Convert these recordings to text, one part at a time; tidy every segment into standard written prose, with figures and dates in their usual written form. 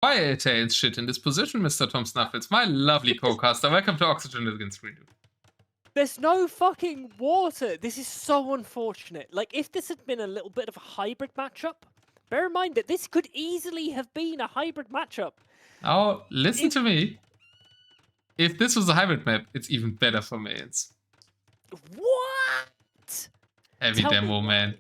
Why attains shit in this position, Mr. TomSnuffles? My lovely co-caster. Welcome to Oxygen against Greeendude. There's no fucking water. This is so unfortunate. Like, if this had been a little bit of a hybrid matchup, bear in mind that this could easily have been a hybrid matchup. Now, listen to me. If this was a hybrid map, it's even better for mains. What? Heavy demo, man.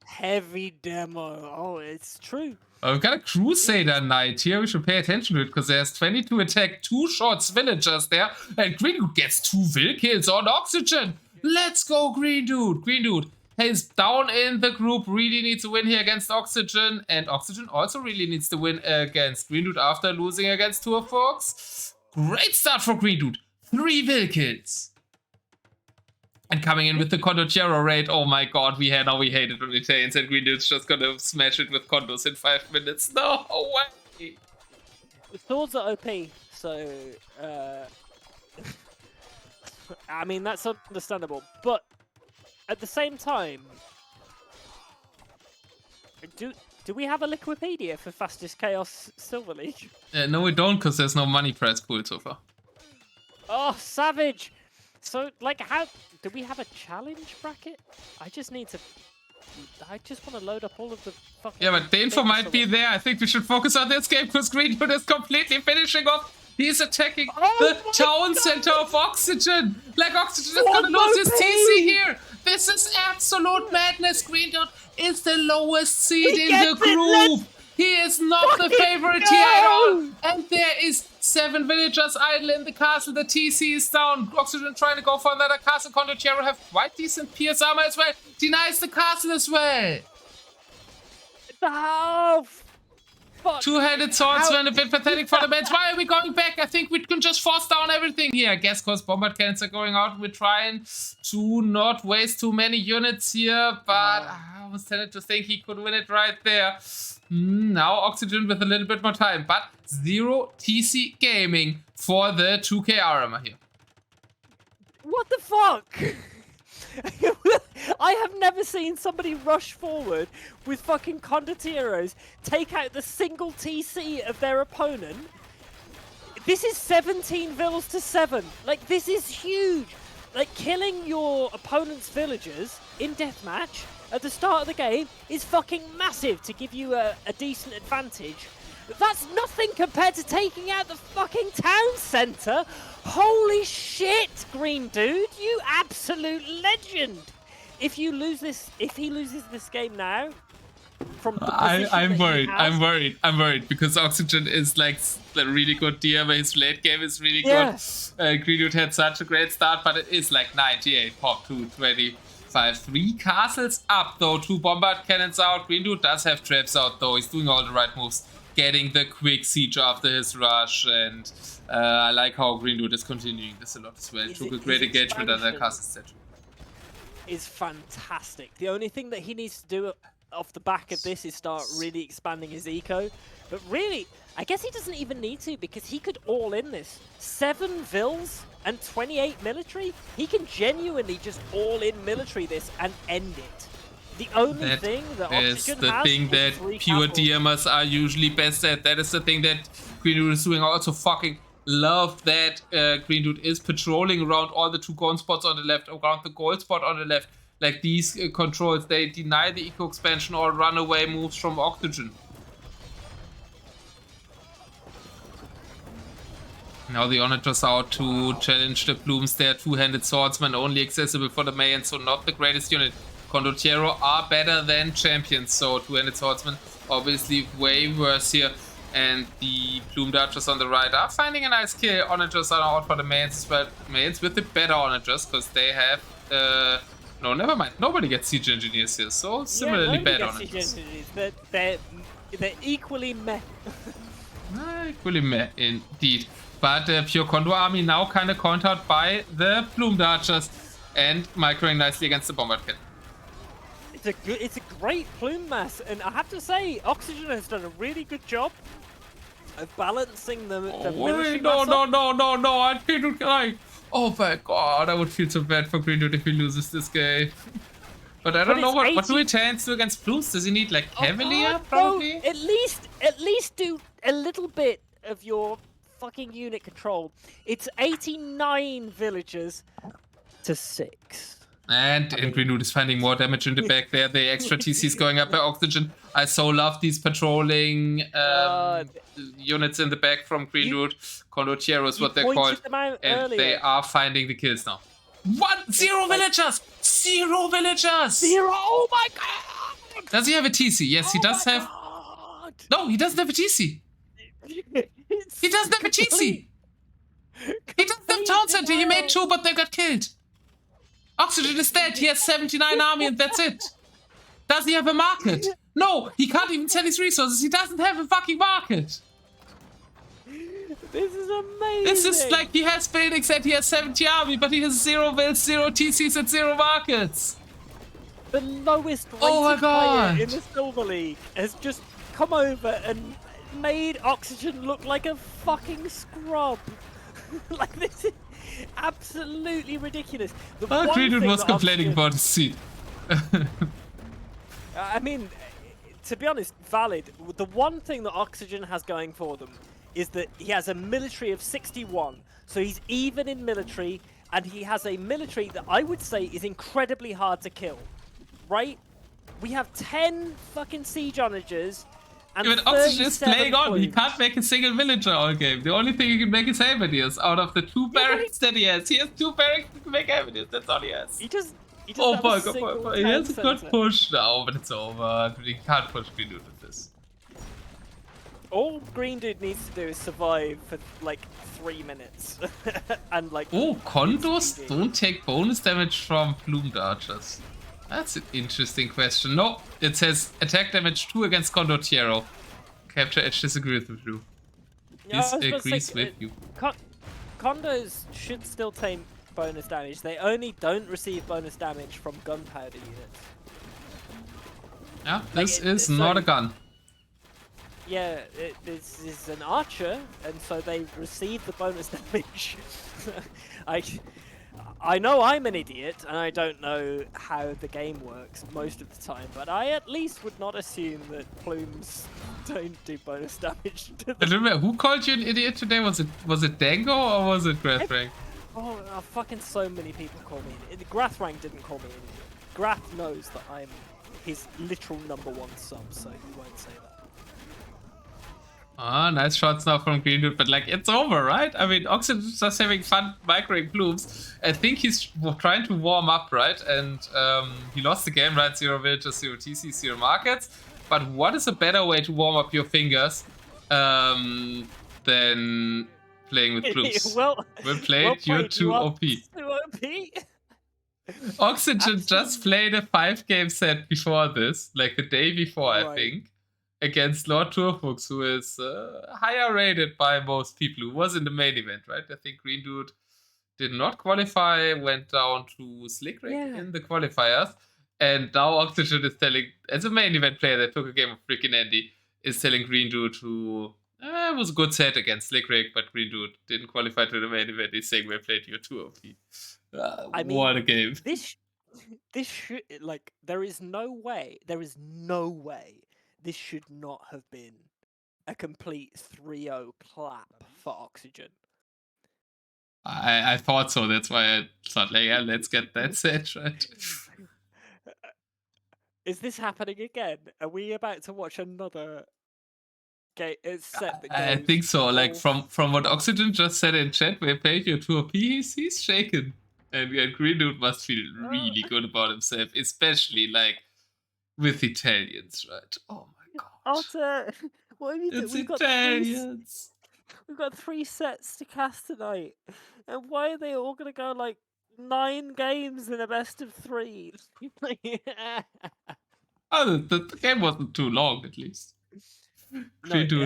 Heavy demo. Oh, it's true. Oh, we've got a Crusader Knight here. We should pay attention to it because there's 20 to attack 2 shots villagers there. And Greeendude gets 2 will kills on Oxygen. Let's go, Greeendude. Greeendude is down in the group. Really needs a win here against Oxygen. And Oxygen also really needs to win against Greeendude after losing against Tour Fox. Great start for Greeendude. 3 will kills. And coming in with the Condooooo raid, oh my god, we hate it when it tains, and Greendude's just gonna smash it with condos in 5 minutes. No way! The swords are OP, so I mean that's understandable. But at the same time, do we have a Liquipedia for fastest Chaos Silver League? No, we don't, because there's no money prize pool so far. Oh, savage! So, like, how do we have a challenge bracket? I just want to load up all of the fucking... Yeah, but the info might be there. I think we should focus on this game because Greendud is completely finishing off. He's attacking the town center of Oxygen. Like, Oxygen is going to lose his TC here. This is absolute madness. Greendud is the lowest seed in the group. He is not the favorite here at all. And there is 7 villagers idle in the castle. The TC is down. Oxygen trying to go for another castle. Condooooo have quite decent PS armor as well. Denies the castle as well. Oh, fuck. Two-handed swordsman, a bit pathetic for the mains. Why are we going back? I think we can just force down everything here. I guess because bombard cannons are going out. We're trying to not waste too many units here. But I was tempted to think he could win it right there. Now Oxygen with a little bit more time. But 0 TC gaming for the 2k armor here. What the fuck? I have never seen somebody rush forward with fucking Condoooos, take out the single TC of their opponent. This is 17 vills to 7. Like, this is huge. Like, killing your opponent's villagers in Deathmatch at the start of the game is fucking massive to give you a decent advantage. But that's nothing compared to taking out the fucking town centre. Holy shit, Greenddude, you absolute legend. If you lose this, if he loses this game now, from the I'm worried because Oxygen is like a really good DM. His late game is really good. Greenddude had such a great start, but it is like 98 pop to 25. 3 castles up though, 2 bombard cannons out. Greenddude does have traps out though. He's doing all the right moves, getting the quick siege after his rush, and I like how Greenddude is continuing this a lot as well. Took a great engagement on their castle statue. Is fantastic. The only thing that he needs to do off the back of this is start really expanding his eco. But really, I guess he doesn't even need to, because he could all in this. 7 vills and 28 military. He can genuinely just all in military this and end it. The only thing that Oxygen has thing that pure DMers are usually best at. That is the thing that Greenddude is doing. I also fucking love that Greenddude is patrolling around all the 2 gold spots on the left, around the gold spot on the left. Like these controls, they deny the eco expansion or runaway moves from Oxygen. Now the onagers out to challenge the Blooms. They're 2-handed swordsmen, only accessible for the main, so not the greatest unit. Condooooo are better than champions, so 2-handed swordsmen obviously way worse here. And the Plumed Archers on the right are finding a nice kill. Onagers are out for the mains as well. Mains with the better onagers, because they have... no, never mind. Nobody gets siege engineers here, so similarly bad onagers. They're equally meh. Equally meh, indeed. But the pure Condooooo army now kind of countered by the Plumed Archers and microing nicely against the bombard cannon. It's a great plume mass, and I have to say, Oxygen has done a really good job of balancing the military mass. No, I can't cry. Oh my god, I would feel so bad for Greenddude if he loses this game. But I don't know what do we chance to against Plumes? Does he need like Cavalier probably? No, at least do a little bit of your fucking unit control. It's 89 villagers to 6. And Greeendude is finding more damage in the back there. The extra TC is going up by Oxygen. I so love these patrolling units in the back from Greeendude. Condooooo is what they're called. And they are finding the kills now. 0 villagers! 0 villagers! 0! Oh my god! Does he have a TC? Yes, he does have... God. No, he doesn't have a TC. He doesn't have a TC. He doesn't have Town Center. He made 2, but they got killed. Oxygen is dead. He has 79 army and that's it. Does he have a market? No, he can't even sell his resources. He doesn't have a fucking market. This is amazing. This is like he has buildings and he has 70 army, but he has 0 vills, 0 TCs and 0 markets. The lowest rated player in the Silver League has just come over and made Oxygen look like a fucking scrub. Like, this is absolutely ridiculous. Greeendude was complaining about his seat. I mean, to be honest, valid. The one thing that Oxygen has going for them is that he has a military of 61. So he's even in military, and he has a military that I would say is incredibly hard to kill. Right? We have 10 fucking siege onagers. Even Oxygen is playing on. He can't make a single villager all game. The only thing he can make is Halberdiers. Out of the 2 barracks that he has. He has 2 barracks to make Halberdiers. That's all he has. He just oh my god, he has a good push now, but it's over. He can't push Greeendude with this. All Greeendude needs to do is survive for like 3 minutes. And like... Oh, condos don't take bonus damage from plumed archers. That's an interesting question. No, it says attack damage 2 against Condooooo. Capture Edge disagrees with you. Disagrees with you. Condos should still take bonus damage. They only don't receive bonus damage from gunpowder units. Yeah, this is not a gun. Yeah, this is an archer, and so they receive the bonus damage. I know I'm an idiot, and I don't know how the game works most of the time, but I at least would not assume that plumes don't do bonus damage to them. I don't remember, who called you an idiot today? Was it Dango or was it Grathrank? Oh, fucking so many people call me an idiot. Grathrank didn't call me an idiot. Grath knows that I'm his literal #1 sub, so he won't say that. Ah, nice shots now from Greeendude, but like, it's over, right? I mean, Oxygen's just having fun microing plumes. I think he's trying to warm up, right? And he lost the game, right? 0 villages, 0 TC, 0 markets. But what is a better way to warm up your fingers than playing with plumes? Well played, you're too OP. Oxygen just played a 5-game set before this, like the day before, I think. Against Lord Turfux, who is higher rated by most people, who was in the main event, right? I think Greeendude did not qualify, went down to Slickrick in the qualifiers, and now Oxygen is telling, as a main event player that took a game of FreakinAndy, is telling Greeendude who it was a good set against Slickrick, but Greeendude didn't qualify to the main event. He's saying we played you too OP. I mean, what a game. This should, like, there is no way this should not have been a complete 3-0 clap for Oxygen. I thought so. That's why I thought, like, yeah, let's get that set right. Is this happening again? Are we about to watch another game set that goes I think so. Like, from what Oxygen just said in chat, we played you to OP, he's shaken. And Greeendude must feel really good about himself, especially, like, with Italians, right? Oh my god. Otter, what have you done? It's Italians. We've got 3 sets to cast tonight. And why are they all going to go like 9 games in a best of 3? Oh, the game wasn't too long, at least. No,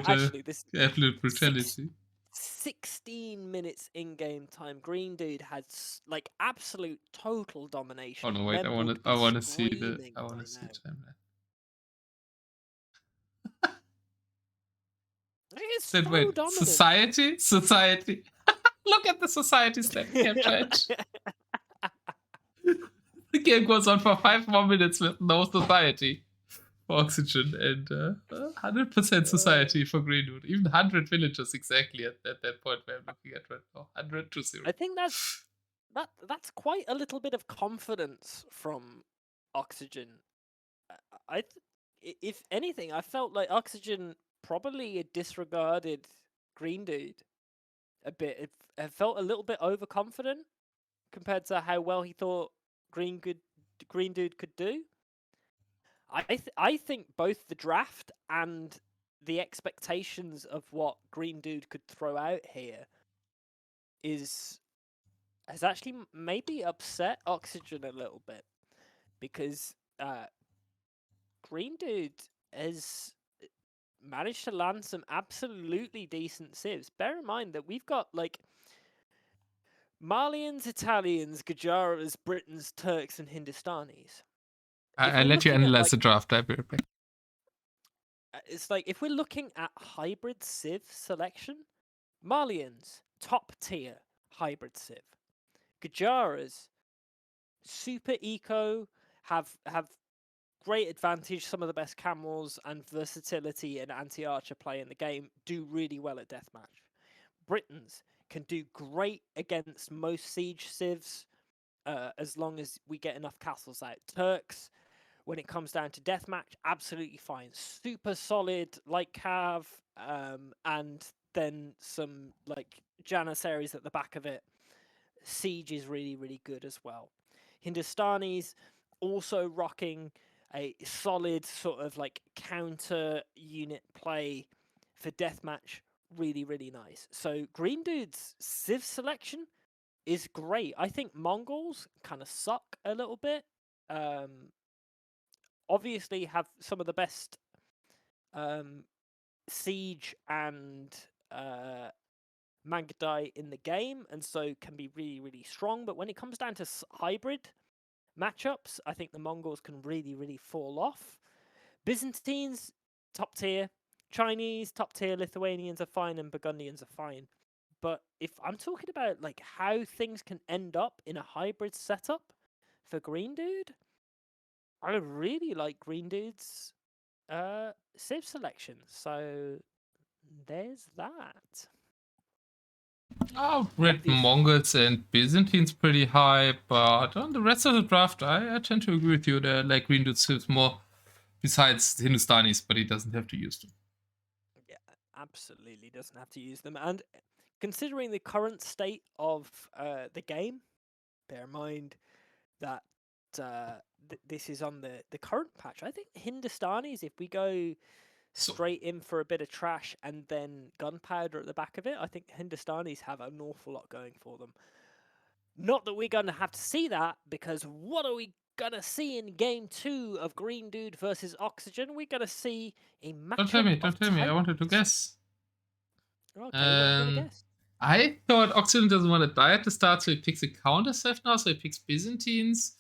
actually, this absolute brutality. 16 minutes in-game time. Greenddude had like absolute total domination. Oh no, wait! I want to see the timeline. It's so dominant. Society. Look at the society step. The game goes on for 5 more minutes with no society. for Oxygen and 100% society for Greeendude. Even 100 villagers exactly at that point where I'm looking at right now. 100 to 0. I think that's quite a little bit of confidence from Oxygen. If anything, I felt like Oxygen probably disregarded Greeendude a bit. It felt a little bit overconfident compared to how well he thought Greeendude could do. I think both the draft and the expectations of what Greeendude could throw out here has actually maybe upset Oxygen a little bit, because Greeendude has managed to land some absolutely decent civs. Bear in mind that we've got like Malians, Italians, Gujaras, Britons, Turks, and Hindustanis. I let you analyze the draft. I'll be right back. It's like, if we're looking at hybrid civ selection, Malians, top tier hybrid civ. Gujaras, super eco, have great advantage, some of the best camels, and versatility and anti-archer play in the game, do really well at Deathmatch. Britons can do great against most siege civs, as long as we get enough castles out. Turks, when it comes down to Deathmatch, absolutely fine. Super solid, like Cav, and then some like Janissaries at the back of it. Siege is really, really good as well. Hindustanis also rocking a solid sort of like counter unit play for Deathmatch. Really, really nice. So Greendude's civ selection is great. I think Mongols kind of suck a little bit. Obviously have some of the best siege and Magdai in the game, and so can be really, really strong. But when it comes down to hybrid matchups, I think the Mongols can really, really fall off. Byzantines, top tier. Chinese, top tier. Lithuanians are fine, and Burgundians are fine. But if I'm talking about like how things can end up in a hybrid setup for Greeendude, I really like Greendude's civ selection. So there's that. I've read Mongols and Byzantines pretty high, but on the rest of the draft, I tend to agree with you that like Greendude civs more, besides Hindustanis, but he doesn't have to use them. Yeah, absolutely doesn't have to use them. And considering the current state of the game, bear in mind that this is on the current patch. I think Hindustanis, if we go straight in for a bit of trash and then gunpowder at the back of it, I think Hindustanis have an awful lot going for them. Not that we're going to have to see that, because what are we going to see in Game 2 of Greeendude versus Oxygen? We're going to see a matchup. Don't tell me. I wanted to guess. Okay, what are you going to guess? I thought Oxygen doesn't want to die at the start, so he picks a counter civ now, so he picks Byzantines.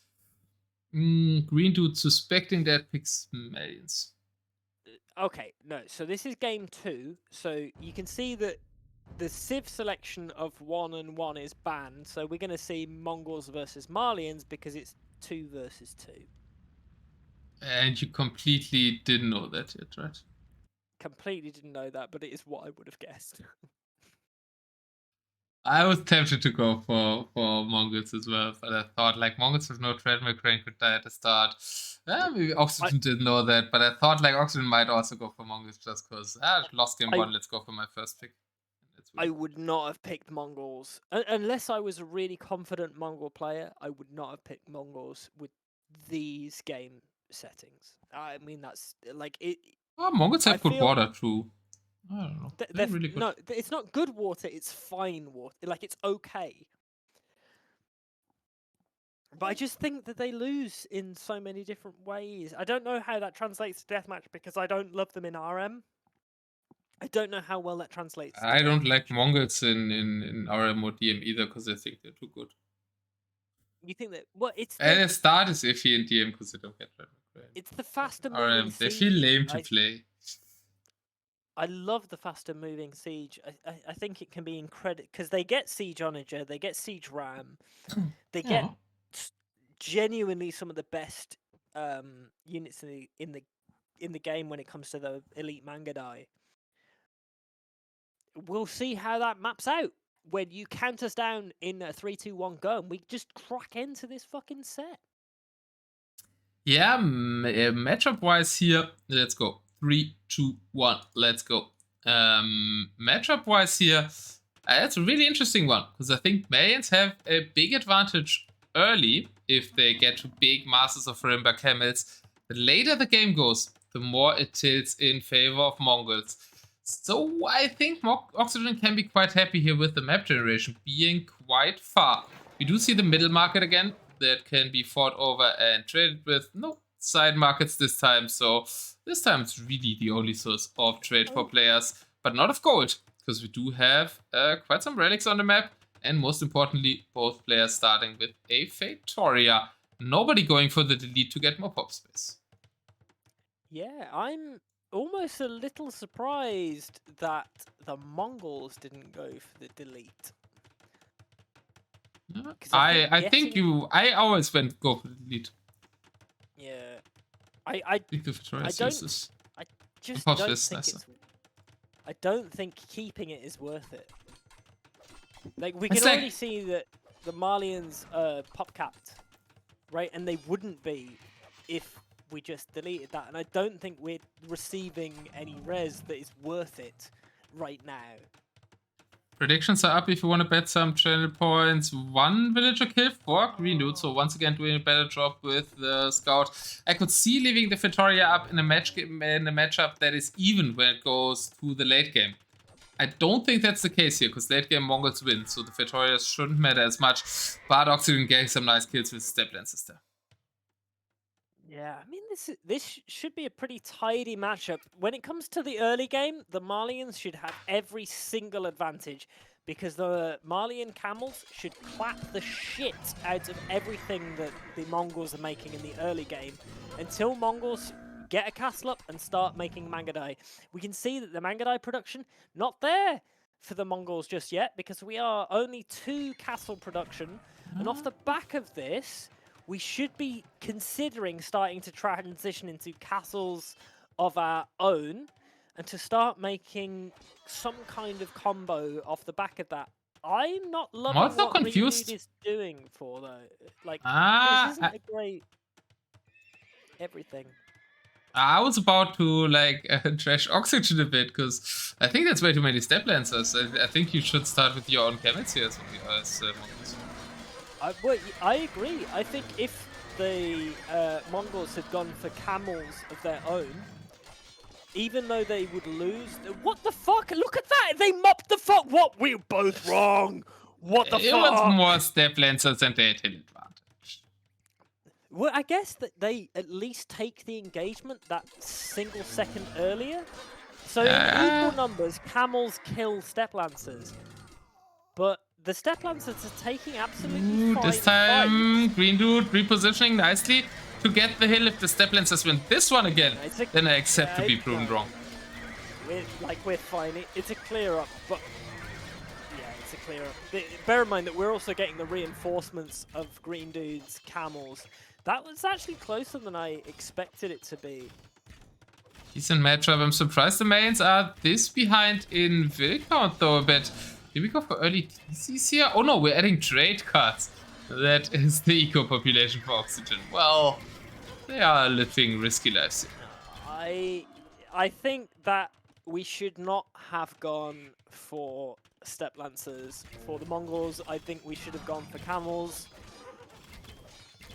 Greendude, suspecting that, picks Malians. Okay, no, so this is Game 2, so you can see that the civ selection of 1 and 1 is banned, so we're going to see Mongols versus Malians because it's 2 versus 2. And you completely didn't know that yet, right? Completely didn't know that, but it is what I would have guessed. I was tempted to go for Mongols as well, but I thought like Mongols with no treadmill crane could die at the start. Maybe Oxygen didn't know that, but I thought like Oxygen might also go for Mongols just because lost game 1, let's go for my first pick. I would not have picked Mongols. Unless I was a really confident Mongol player, I would not have picked Mongols with these game settings. I mean, that's like it. Oh, Mongols have good water too. I don't know. They're really good. No, it's not good water, it's fine water. Like, it's okay. But I just think that they lose in so many different ways. I don't know how that translates to Deathmatch because I don't love them in RM. I don't know how well that translates. I don't like Mongols in RM or DM either because I think they're too good. You think that? Well, it's and the start is iffy in DM because they don't get red. It's the faster moving siege. They feel lame to play. I love the faster moving siege. I think it can be incredible because they get siege onager, they get siege ram, they get genuinely some of the best units in in the game when it comes to the elite manga die. We'll see how that maps out when you count us down in a 3, 2, 1 go and we just crack into this fucking set. Yeah, matchup-wise here, let's go. 3, 2, 1, let's go. Matchup-wise here, that's a really interesting one, because I think Malians have a big advantage early if they get to big masses of Rimba Camels. The later the game goes, the more it tilts in favor of Mongols. So I think Oxygen can be quite happy here with the map generation being quite far. We do see the middle market again that can be fought over and traded with. No side markets this time, so this time it's really the only source of trade for players, but not of gold, because we do have quite some relics on the map, and most importantly, both players starting with a Fatoria. Nobody going for the delete to get more pop space. Yeah, I'm almost a little surprised that the Mongols didn't go for the delete. I think I always went go for the delete. Yeah, I just don't think it's. I don't think keeping it is worth it. Like we can already see that the Malians pop capped, right? And they wouldn't be if we just deleted that. And I don't think we're receiving any res that is worth it right now. Predictions are up if you want to bet some channel points. 1 villager kill for Greeendude, so once again doing a better job with the scout. I could see leaving the Fatoria up in a matchup that is even when it goes to the late game. I don't think that's the case here, because late game Mongols win, so the Fatorias shouldn't matter as much. But Oxygen getting some nice kills with Step Lances there. Yeah, I mean, this should be a pretty tidy matchup. When it comes to the early game, the Malians should have every single advantage, because the Malian camels should clap the shit out of everything that the Mongols are making in the early game, until Mongols get a castle up and start making Mangadai. We can see that the Mangadai production, not there for the Mongols just yet, because we are only 2 castle production, and off the back of this, we should be considering starting to transition into castles of our own and to start making some kind of combo off the back of that. I'm not loving what Greeendude is doing for though. Like, this isn't a great everything. I was about to like trash Oxygen a bit, because I think that's way too many step lancers. I think you should start with your own camels here as Mongols. I agree. I think if the Mongols had gone for camels of their own, even though they would lose... What the fuck? Look at that! They mopped the fuck! What? We're both wrong! What the fuck? It was more step lancers and they had an advantage. Well, I guess that they at least take the engagement that single second earlier. So in equal numbers, camels kill step lancers. But the step lancers are taking absolutely fine. This time, Greeendude repositioning nicely to get the hill. If the step lancers win this one again, then I accept to be proven wrong. We're fine. It's a clear up, but yeah, it's a clear up. Bear in mind that we're also getting the reinforcements of Greendude's camels. That was actually closer than I expected it to be. Decent matchup. I'm surprised the mains are this behind in will count though a bit. Did we go for early TCs here? Oh no, we're adding trade cards. That is the eco population for Oxygen. Well, they are living risky lives here. I think that we should not have gone for step lancers for the Mongols. I think we should have gone for camels.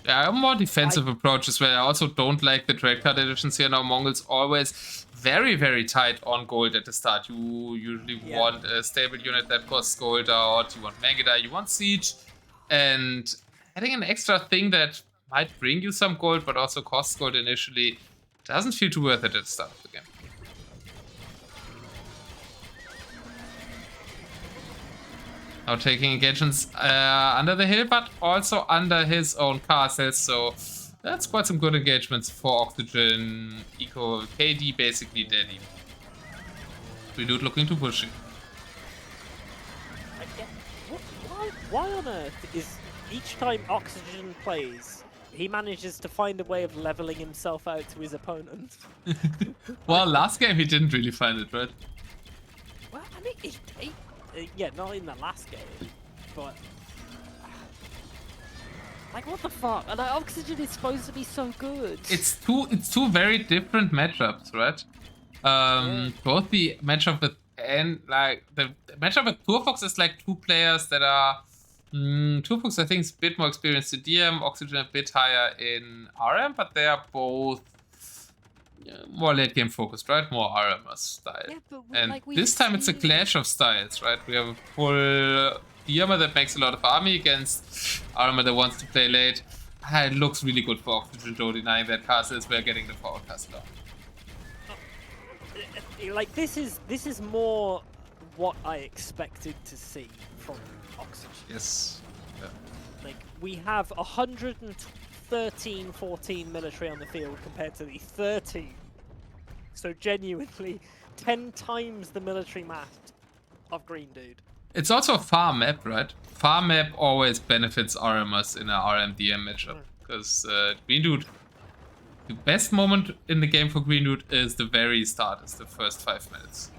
Yeah, a more defensive approach as well. I also don't like the trade card additions here now. Mongols always very, very tight on gold at the start. You usually want a stable unit that costs gold out. You want Mangadai, you want Siege. And adding an extra thing that might bring you some gold, but also costs gold initially, doesn't feel too worth it at the start of the game. Now taking engagements under the hill, but also under his own castles, so that's quite some good engagements for Oxygen. Eco KD basically dead. Greeendude looking to push it. Why on earth is each time Oxygen plays, he manages to find a way of leveling himself out to his opponent. Well, last game he didn't really find it, right? Well, I mean, yeah, not in the last game, but like, what the fuck? And Oxygen is supposed to be so good. It's two very different matchups, right? Both the matchup with the matchup with TomSnuffles is like two players that are TomSnuffles I think is a bit more experienced in DM, Oxygen a bit higher in RM, but they are both more late game focused, right? More RM style. Yeah, but and like, this time it's a clash of styles, right? We have a full DMer that makes a lot of army against armor that wants to play late. It looks really good for Oxygen, though, denying that castles we're getting the forward cast down. Like, this is more what I expected to see from Oxygen. Yes. Yeah. Like, we have 113-14 military on the field compared to the 13. So genuinely 10 times the military mass of Greeendude. It's also a farm map, right? Farm map always benefits RMers in a RM-DM matchup. Because Greeendude, the best moment in the game for Greeendude is the very start, is the first 5 minutes.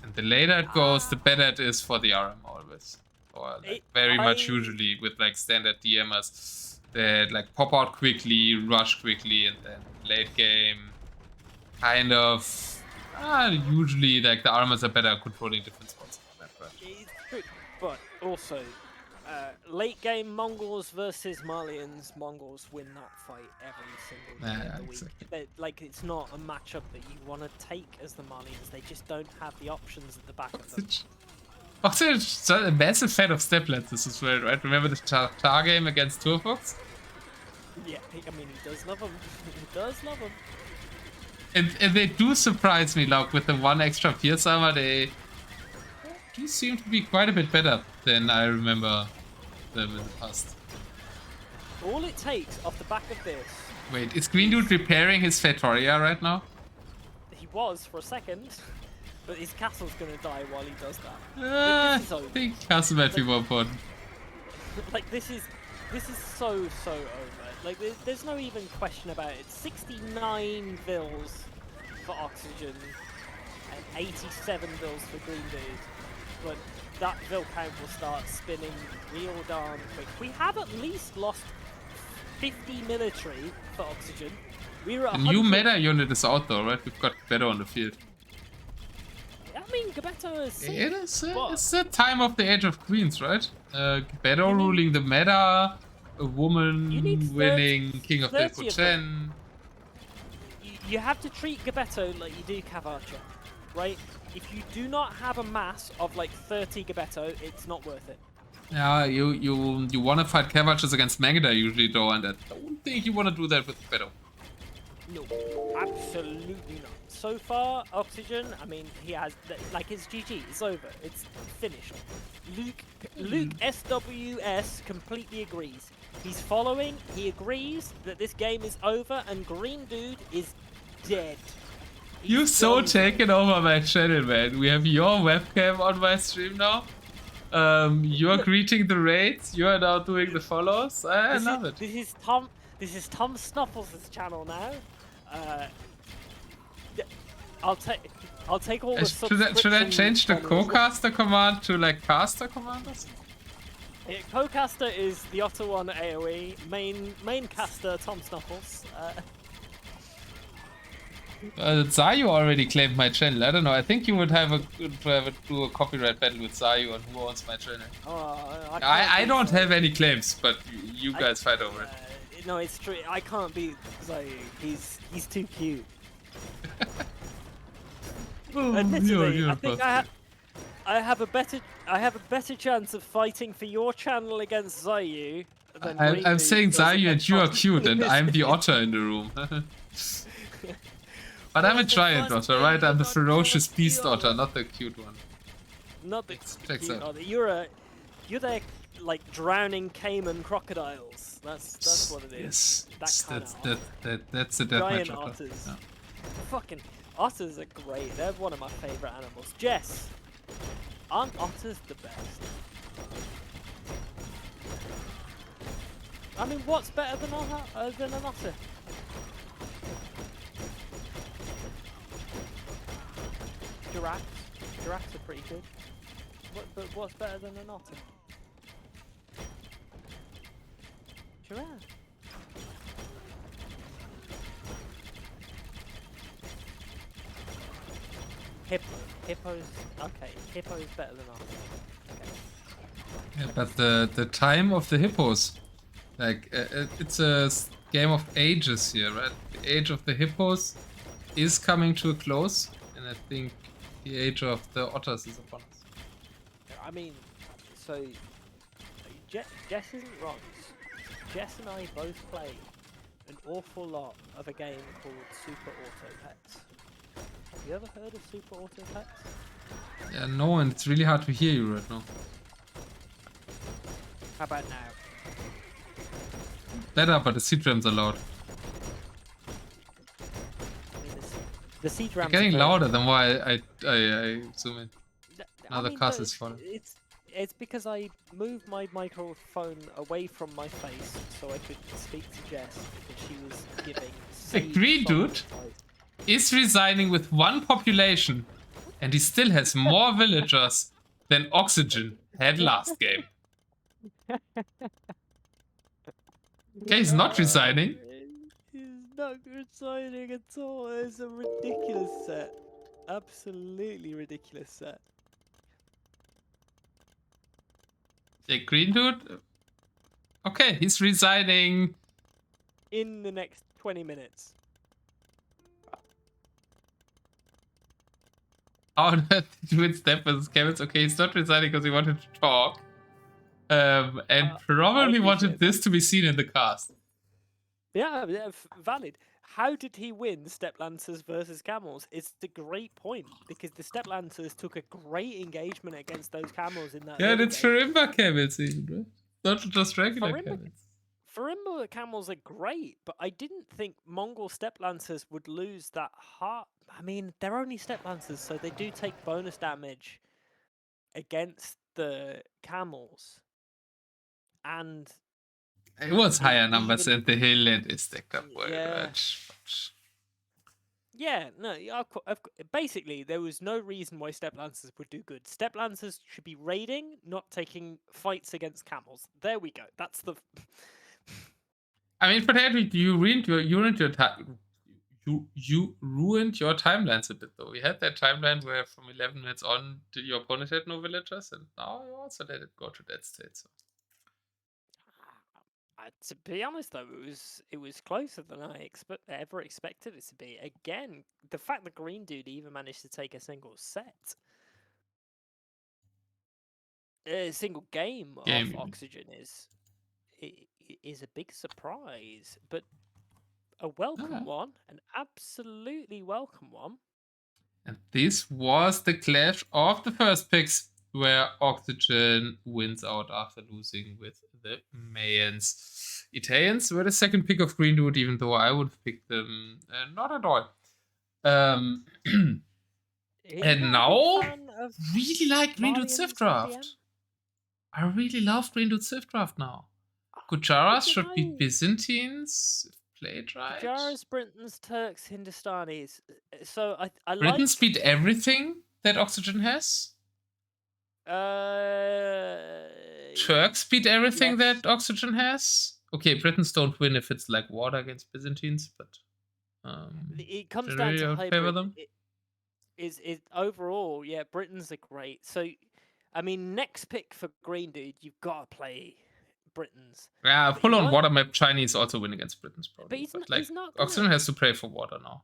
And the later it goes, the better it is for the RM always. Or like very much usually with like standard DMers that like pop out quickly, rush quickly, and then late game kind of usually like the RMers are better at controlling different spots. It's true, but also late game Mongols versus Malians. Mongols win that fight every single day of the week. Exactly. Like, it's not a matchup that you want to take as the Malians. They just don't have the options at the back of them. Also, a massive fan of step lenses as well, right? Remember the Tar game against TomSnuffles? Yeah, I mean, he does love them. He does love them. And they do surprise me, like, with the one extra Pierce armor, they do seem to be quite a bit better than I remember them in the past. All it takes off the back of this... Wait, is Greeendude repairing his Fatoria right now? He was for a second, but his castle's gonna die while he does that. I think castle might be more important. Like, this is so over. Like, there's no even question about it. 69 vills for Oxygen and 87 vills for Greeendude. But that vill count will start spinning real darn quick. We have at least lost 50 military for Oxygen. We were at the new meta unit is out though, right? We've got Gebetto on the field. I mean, Gebetto is... It's the time of the Age of Queens, right? Gebetto ruling the meta, a woman winning King of the Kuchen. You have to treat Gebetto like you do Cavacho, right? If you do not have a mass of like 30 Gebetto, it's not worth it. Yeah, you want to fight Cavachers against Magda usually though, and I don't think you want to do that with Gebetto. No, absolutely not. So far, Oxygen, I mean, he has, like, it's GG, it's over, it's finished. Luke SWS completely agrees. He's following, he agrees that this game is over and Greeendude is dead. You've so taken over my channel, man. We have your webcam on my stream now. You're greeting the raids, you are now doing the follows. I love it. This is TomSnuffles' channel now. I'll take all the subscriptions. Should I change the co-caster command to like caster commanders? Yeah, co-caster is the Otter One AoE. Main caster TomSnuffles. Zayu already claimed my channel. I don't know. I think you would do a copyright battle with Zayu on who owns my channel. I don't have any claims, but you guys fight over it. No, it's true. I can't beat Zayu. He's too cute. Admittedly, I think I have a better chance of fighting for your channel against Zayu than I'm saying Zayu and you are cute, and I'm the otter in the room. But I'm a giant otter, right? I'm the ferocious beast otter, not the cute one. Not the cute otter. You're the like drowning caiman crocodiles. That's what it is. Yes. That's a giant deathmatch otters. Yeah. Fucking otters are great. They're one of my favorite animals. Jess, aren't otters the best? I mean, what's better than an otter? Giraffes. Giraffes are pretty good. But what's better than an otter? Giraffe. Hippos. Okay, hippo is better than otter. Okay. Yeah, but the time of the hippos, like it's a game of ages here, right? The age of the hippos is coming to a close, and I think the age of the otters is upon us. I mean, so Jess isn't wrong. Jess and I both play an awful lot of a game called Super Auto Pets. Have you ever heard of Super Auto Pets? Yeah, no, and it's really hard to hear you right now. How about now? Better, but the seat drums are loud. I mean, the seat drums They're getting are louder the more I zoom in. Now the cast is falling. It's because I moved my microphone away from my face so I could speak to Jess because she was giving. The Greeendude is resigning with one population, and he still has more villagers than Oxygen had last game. Okay, he's not resigning. He's not resigning at all. It's a ridiculous set. Absolutely ridiculous set. The Greeendude? Okay, he's resigning. In the next 20 minutes. How did he win step versus Kevins? Okay, he's not resigning because he wanted to talk. And probably wanted this to be seen in the cast. Yeah, valid. How did he win Step Lancers versus Camels? It's a great point because the Step Lancers took a great engagement against those Camels in that. Yeah, and it's Farimba Camels even, right? Not just regular Camels. Farimba Camels are great, but I didn't think Mongol Step Lancers would lose that heart. I mean, they're only Step Lancers, so they do take bonus damage against the Camels. And it was higher numbers and the hill and it stacked up well. Yeah. Yeah, no, basically there was no reason why Step Lancers would do good. Step Lancers should be raiding, not taking fights against camels. There we go. That's the. I mean, potentially you ruined your time. You ruined your timelines a bit though. We had that timeline where from 11 minutes on your opponent had no villagers, and now you also let it go to that state. So. To be honest though, it was closer than I ever expected it to be. Again, the fact that Greeendude even managed to take a single set, a single game off Oxygen is a big surprise, but a welcome one, an absolutely welcome one. And this was the clash of the first picks, where Oxygen wins out after losing with the Mayans. Italians were the second pick of Greeendude, even though I would pick them not at all. And now, really like Greeendude Swift Draft. I really love Greeendude Swift Draft now. Gujaras should beat Byzantines. Played right. Gujaras, Britons, Turks, Hindustanis. So I like. Britons beat everything that Oxygen has. Turks beat everything that Oxygen has. Okay, Britons don't win if it's like water against Byzantines, but it comes down to hybrid. Is overall, yeah, Britons are great. So, I mean, next pick for Greeendude, you've got to play Britons. Yeah, full on water map Chinese also win against Britons probably. But he's not Oxygen has to pray for water now.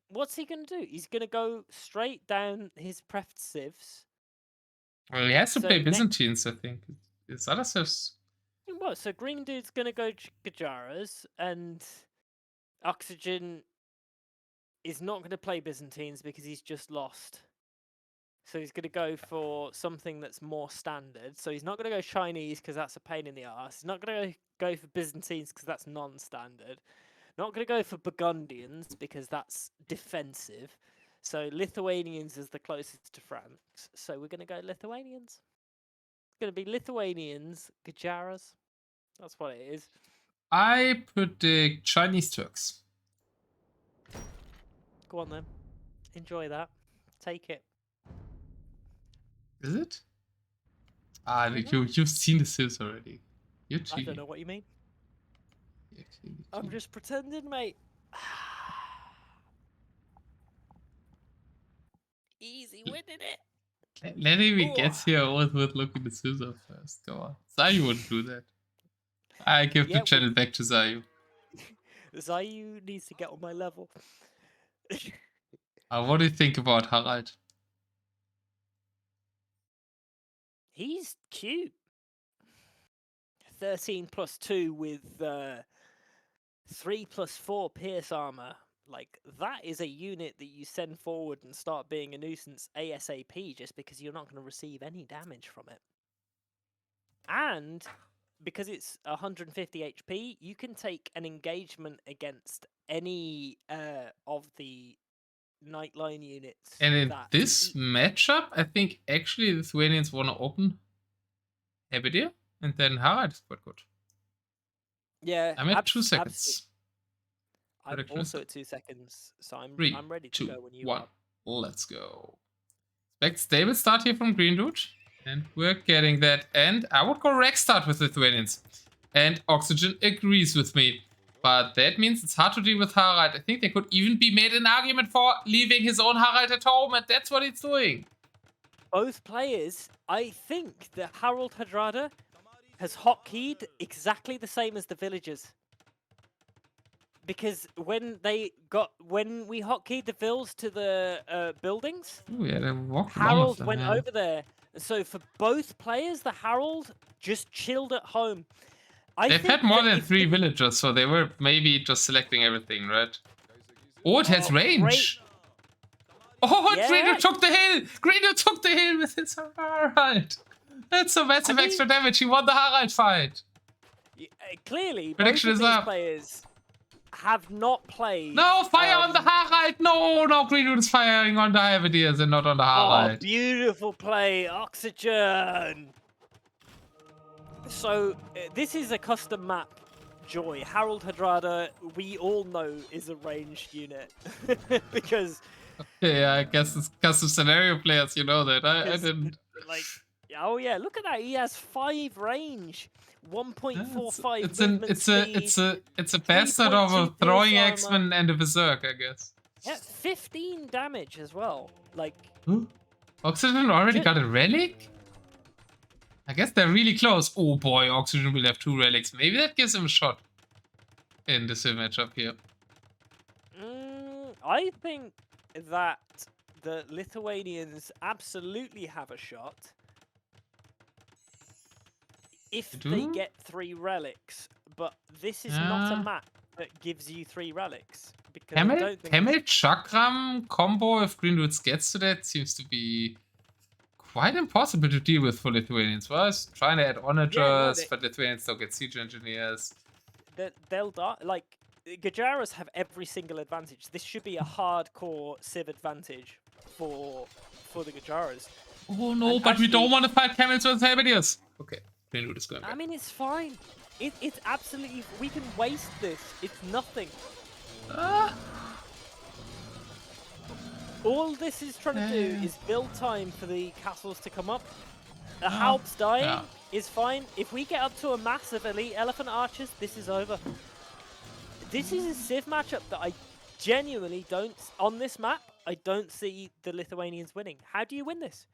What's he gonna do? He's gonna go straight down his prefed civs. Well, he has to play Byzantines, I think. His other civs. What? So Greendude's gonna go Gujaras, and Oxygen is not gonna play Byzantines because he's just lost. So he's going to go for something that's more standard. So he's not going to go Chinese because that's a pain in the arse. He's not going to go for Byzantines because that's non-standard. Not going to go for Burgundians because that's defensive. So Lithuanians is the closest to France. So we're going to go Lithuanians. It's going to be Lithuanians, Gujaras. That's what it is. I predict Chinese Turks. Go on then. Enjoy that. Take it. Is it? Ah, you've seen the Sims already. You're cheating. I don't know what you mean. You're cheating. I'm just pretending, mate. Easy winning it. Letting me guess here, I always would look at the scissor first. Go on. Zayu wouldn't do that. I give the channel back to Zayu. Zayu needs to get on my level. What do you think about Harald? He's cute. 13 plus 2 with 3 plus 4 pierce armor. Like, that is a unit that you send forward and start being a nuisance ASAP just because you're not going to receive any damage from it. And because it's 150 HP, you can take an engagement against any of the Nightline units. And in this matchup, I think actually the Lithuanians want to open Abidir, and then Harald is quite good. Yeah, I'm at 2 seconds. I'm also at 2 seconds, so I'm ready to 3, 2, go when you 1. are. Let's go. Expect stable start here from Greeendude, and we're getting that. And I would go Rex start with Lithuanians. And Oxygen agrees with me. But that means it's hard to deal with Harald. I think there could even be made an argument for leaving his own Harald at home, and that's what he's doing. Both players, I think that Harald Hadrada has hotkeyed exactly the same as the villagers. Because when we hotkeyed the vills to the buildings, Harold went over there. So for both players, the Harold just chilled at home. They've had more than 3 villagers, so they were maybe just selecting everything, right? Oh, it has range. Oh, yeah. Greendud took the hill! Greendud took the hill with his Harald! That's a massive extra damage. He won the Harald fight. Clearly, prediction both of these players have not played. No, fire on the Harald! No, Greendud is firing on the Hyperrandom and not on the Harald. Oh, beautiful play, Oxygen! So, this is a custom map, Joy. Harald Hadrada, we all know, is a ranged unit. Because... Okay, I guess it's custom scenario players, you know that. I didn't... Like, oh yeah, look at that. He has 5 range. 1.45 movement speed. It's a bastard of a throwing X-Men and a berserk, I guess. Yeah, 15 damage as well. Like... Oxygen already got a relic? I guess they're really close. Oh boy, Oxygen will have 2 relics. Maybe that gives him a shot in this matchup here. I think that the Lithuanians absolutely have a shot if they get 3 relics. But this is not a map that gives you 3 relics. Because Camel Chakram combo, if Greendud gets to that, seems to be quite impossible to deal with for Lithuanians. Well, I was trying to add onagers, but Lithuanians don't get siege engineers. They'll die. Like, Gajaras have every single advantage. This should be a hardcore civ advantage for the Gajaras. Oh no, but we don't want to fight camels with Hyperrandom. Okay, Greendud is going back. I mean, it's fine. It's absolutely... We can waste this. It's nothing. All this is trying to do is build time for the castles to come up. The Halb's dying is fine. If we get up to a mass of elite elephant archers, this is over. This is a civ matchup that I genuinely don't... On this map, I don't see the Lithuanians winning. How do you win this?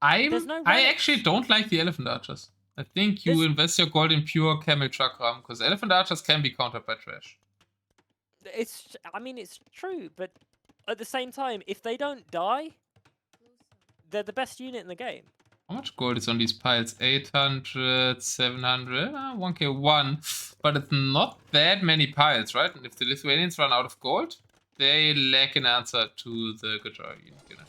I actually don't like the elephant archers. I think you invest your gold in pure camel chakram, because elephant archers can be countered by trash. I mean, it's true, but at the same time, if they don't die, they're the best unit in the game. How much gold is on these piles? 800, 700, 1k1. But it's not that many piles, right? And if the Lithuanians run out of gold, they lack an answer to the Gajari unit.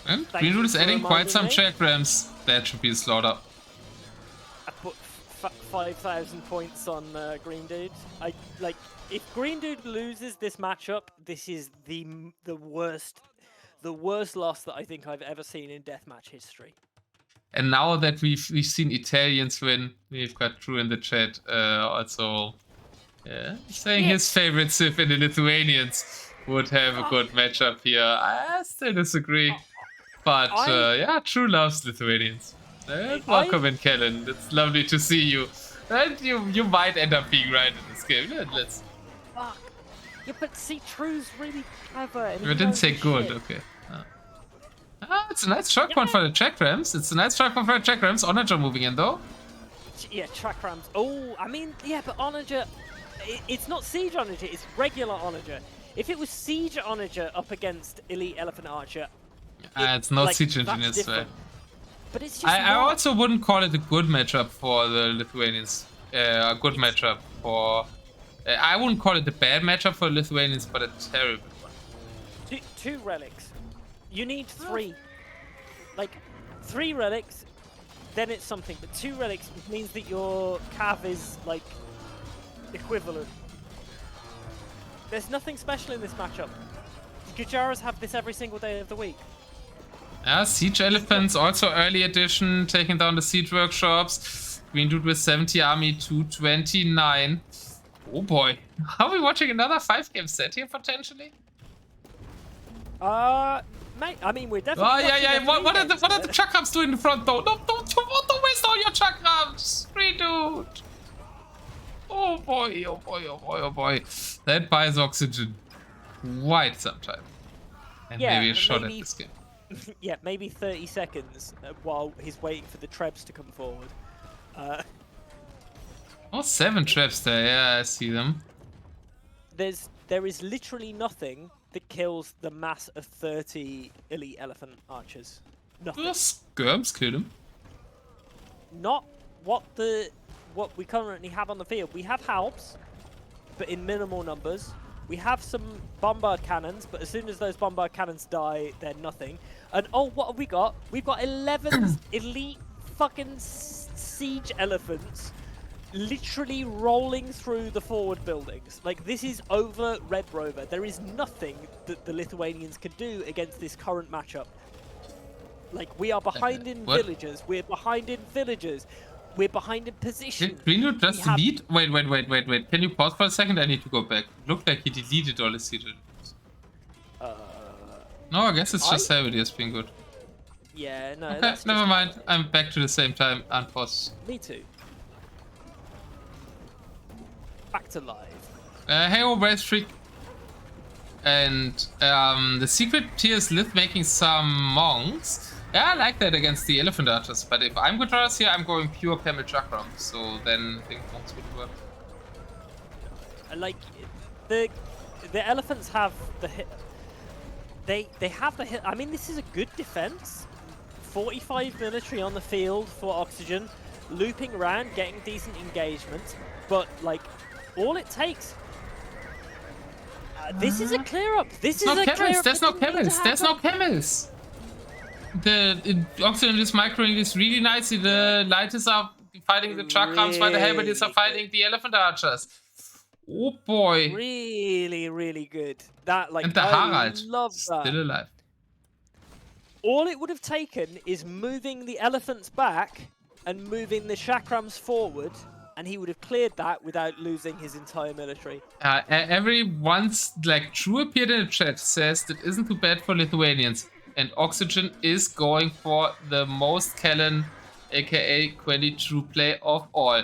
And Greendud is adding quite some chakrams. That should be a slaughter. I put 5,000 points on Greendud. If Greendud loses this matchup, this is the worst loss that I think I've ever seen in Deathmatch history. And now that we've seen Italians win, we've got Choo in the chat also saying his favorite Civ in the Lithuanians would have a good matchup here. I still disagree. But yeah, Choo loves Lithuanians. Welcome in, Kellen. It's lovely to see you. And you might end up being right in this game. Let's. Fuck. Yeah, but see, Choo's really clever. And I didn't say good. Okay. It's a nice track one for the check rams. It's a nice track one for the check rams. Onager moving in though. Yeah, track rams. Oh, I mean, yeah, but Onager, it's not siege Onager. It's regular Onager. If it was siege Onager up against elite elephant archer, it's not siege engineers, right? But it's just I also wouldn't call it a good matchup for the Lithuanians. A good matchup for. I wouldn't call it a bad matchup for Lithuanians, but a terrible one. Two relics. You need 3. Like, 3 relics, then it's something. But 2 relics means that your cav is, like, equivalent. There's nothing special in this matchup. Gujaras have this every single day of the week. Yeah, Siege Elephants, also early edition, taking down the Siege Workshops. Greendude with 70 army to 29. Oh boy. Are we watching another 5-game set here, potentially? Mate, I mean, we're definitely. Oh, yeah. What are the chakrams doing in the front, though? No, don't waste all your chakrams! Greeendude! Oh boy, oh boy, oh boy, oh boy. That buys oxygen quite some time. And maybe a shot at this game. Yeah, maybe 30 seconds while he's waiting for the trebs to come forward. Oh, 7 traps there, yeah, I see them. There is literally nothing that kills the mass of 30 elite elephant archers. Nothing. The skirms killed him. Not what we currently have on the field. We have halbs, but in minimal numbers. We have some bombard cannons, but as soon as those bombard cannons die, they're nothing. And oh, what have we got? We've got 11 elite fucking siege elephants literally rolling through the forward buildings. Like, this is over Red Rover. There is nothing that the Lithuanians can do against this current matchup. Like, we are behind in villagers. We're behind in villagers. We're behind in position. Did Greendude just delete? Wait. Can you pause for a second? I need to go back. Looked like he deleted all his siege. No, I guess it's just Helvedius being good. Yeah, no. Okay, never mind. I'm back to the same time. Unpause. Me too. Back to live. Hey, Race Freak. And the secret tier is Lith making some monks. Yeah, I like that against the elephant archers. But if I'm Gujaras here, I'm going pure camel chakram. So then I think monks would work. Like the elephants have the hit. They have the hit. I mean, this is a good defense. 45 military on the field for oxygen, looping around, getting decent engagement. But like, all it takes. This is a clear up. This is a clear up. There's no camels. There's no camels. The oxygen is microing this really nicely. The lighters are fighting the chakrams, while the Helvedius are fighting the elephant archers. Oh boy. Really, really good. That, like, and the Harald love that. Still alive. All it would have taken is moving the elephants back and moving the chakrams forward, and he would have cleared that without losing his entire military. Everyone's, like, Choo appeared in the chat, says that isn't too bad for Lithuanians. And Oxygen is going for the most Kellen, aka Quelly True play of all.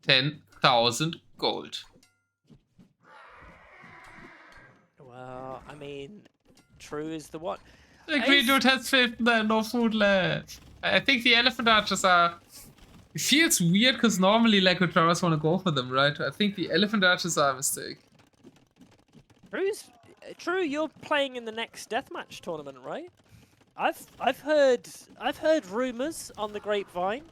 10,000 gold. Well, I mean, True is the one. The Greeendude has 59, no food left. I think the elephant archers are... It feels weird because normally like Gujaras want to go for them, right? I think the elephant archers are a mistake. True, you're playing in the next Deathmatch tournament, right? I've heard rumors on the grapevine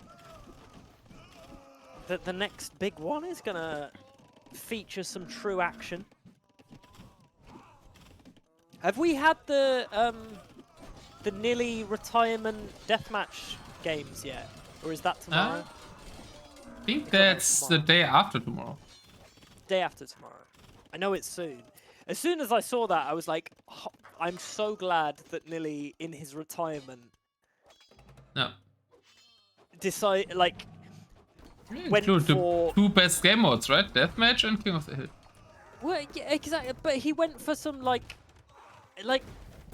that the next big one is gonna feature some True action. Have we had the Nilly retirement Deathmatch games yet, or is that tomorrow? I think that's the day after tomorrow. Day after tomorrow. I know it's soon. As soon as I saw that, I was like, oh, I'm so glad that Nilly, in his retirement... No. decide like Yeah, went include for the 2 best game modes, right? Deathmatch and King of the Hill. well, yeah, exactly. But he went for some like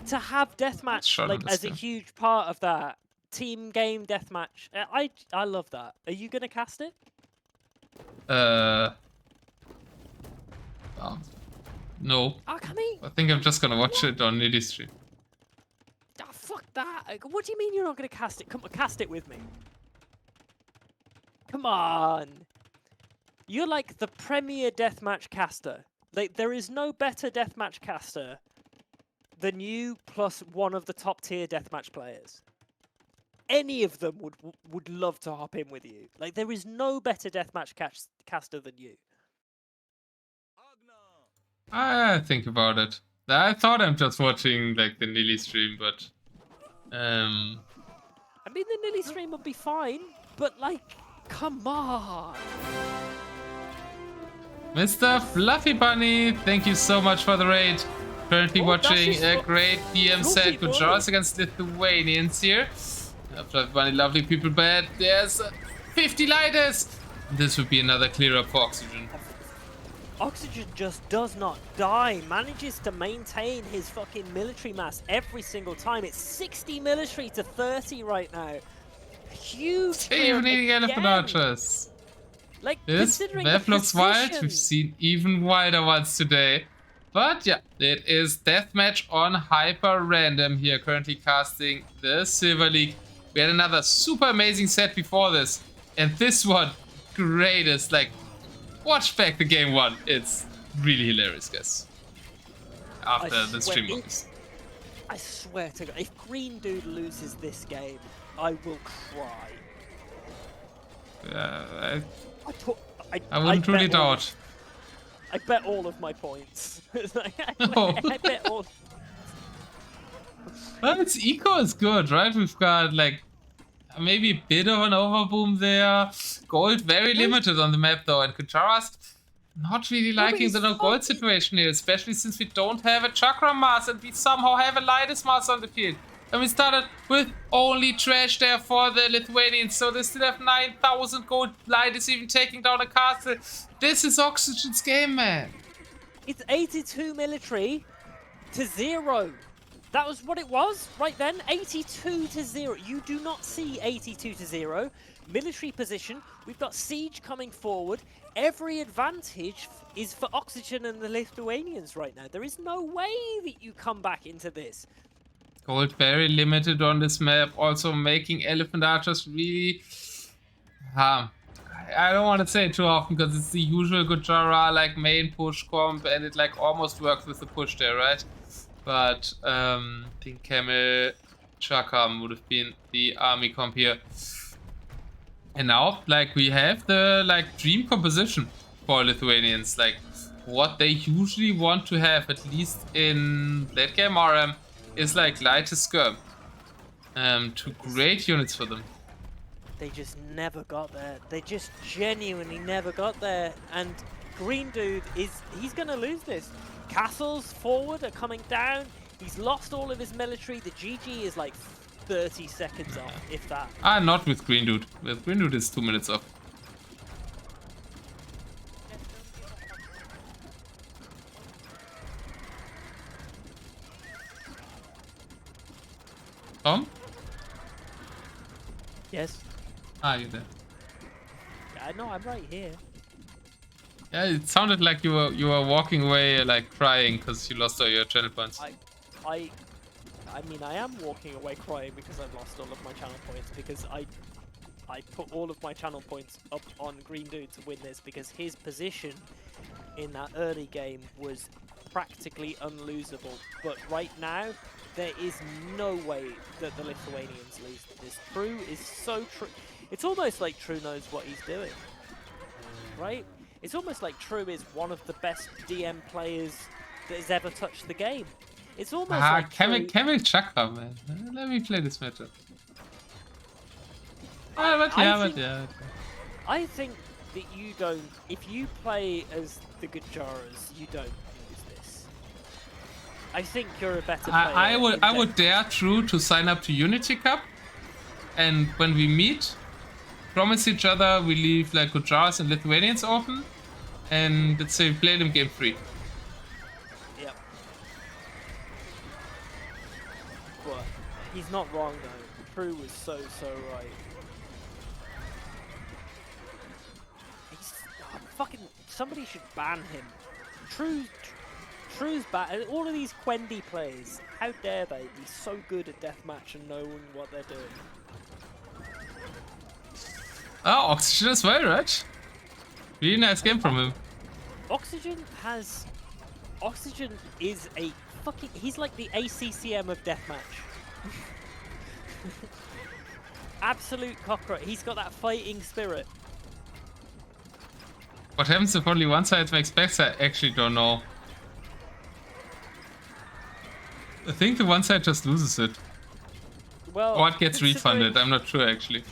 to have deathmatch Shot on this as a game. huge part of that team game deathmatch. I love that. Are you gonna cast it? No. Alkhalim? I think I'm just gonna watch it on Niddy stream. Ah, fuck that. What do you mean you're not gonna cast it? Come on, cast it with me. Come on. You're like the premier deathmatch caster. Like there is no better deathmatch caster than you plus one of the top tier deathmatch players. Any of them would love to hop in with you. Like there is no better deathmatch caster than you. I think about it. I thought I'm just watching like the Nilly stream, but I mean the Nilly stream would be fine, but like, come on. Mr. Fluffy Bunny, thank you so much for the raid. Currently watching a great DM set with Jaws against Lithuanians here. Fluffy Bunny, lovely people, but there's 50 lighters. This would be another clear up for Oxygen. Oxygen just does not die, manages to maintain his fucking military mass every single time. It's 60 military to 30 right now. Huge. Even needing elephant archers. Like, This map looks wild. We've seen even wilder ones today. But yeah, it is Deathmatch on Hyperrandom here, currently casting the Silver League. We had another super amazing set before this. And this one, greatest. Like, watch back the game one. It's really hilarious, guys. After the stream modes. I swear to God, if Greeendude loses this game, I will cry. I wouldn't really doubt. I bet all of my points. I bet all. Well, its eco is good, right? We've got like maybe a bit of an overboom there. Gold very limited on the map though, and Kuchara's not really liking the no gold situation here, especially since we don't have a chakra mass and we somehow have a lightest mass on the field. And we started with only trash there for the Lithuanians, so they still have 9,000 gold. Light is even taking down a castle. This is Oxygen's game, man. It's 82 military to 0. That was what it was right then. 82 to 0. You do not see 82 to 0. Military position. We've got siege coming forward. Every advantage is for Oxygen and the Lithuanians right now. There is no way that you come back into this. Gold very limited on this map, also making elephant archers really... I don't want to say it too often because it's the usual Gujara like main push comp and it like almost works with the push there, right? But I think Camel Chakram would have been the army comp here. And now like we have the like dream composition for Lithuanians, like what they usually want to have, at least in late game RM, is like lightest skirm. Two great units for them. They just never got there. They just genuinely never got there. And Greeendude he's gonna lose this. Castles forward are coming down. He's lost all of his military. The GG is like 30 seconds off, if that. Not with Greeendude. With Greeendude is 2 minutes off. Tom? Yes. You're there. Yeah, no, I'm right here. Yeah, it sounded like you were walking away like crying because you lost all your channel points. I mean, I am walking away crying because I've lost all of my channel points because I put all of my channel points up on Greeendude to win this because his position in that early game was practically unlosable. But right now, there is no way that the Lithuanians lose this. True is so true. It's almost like True knows what he's doing, right? It's almost like True is one of the best DM players that has ever touched the game. It's almost like Camel Chakra, man. Let me play this matchup. I think that you don't. If you play as the Gujaras, you don't lose this. I think you're a better player. I would dare True to sign up to Unity Cup, and when we meet, promise each other we leave like Gujars and Lithuanians open, and let's say we play them game 3. Yep. But he's not wrong though. True was so right. He's fucking. Somebody should ban him. True's bad. All of these Quendy players, how dare they be so good at deathmatch and knowing what they're doing? Oh, Oxygen as well, right? Really nice game from him. Oxygen is a fucking. He's like the ACCM of deathmatch. Absolute cockroach. He's got that fighting spirit. What happens if only one side makes backs? I actually don't know. I think the one side just loses it. Well, or it gets refunded. I'm not sure actually.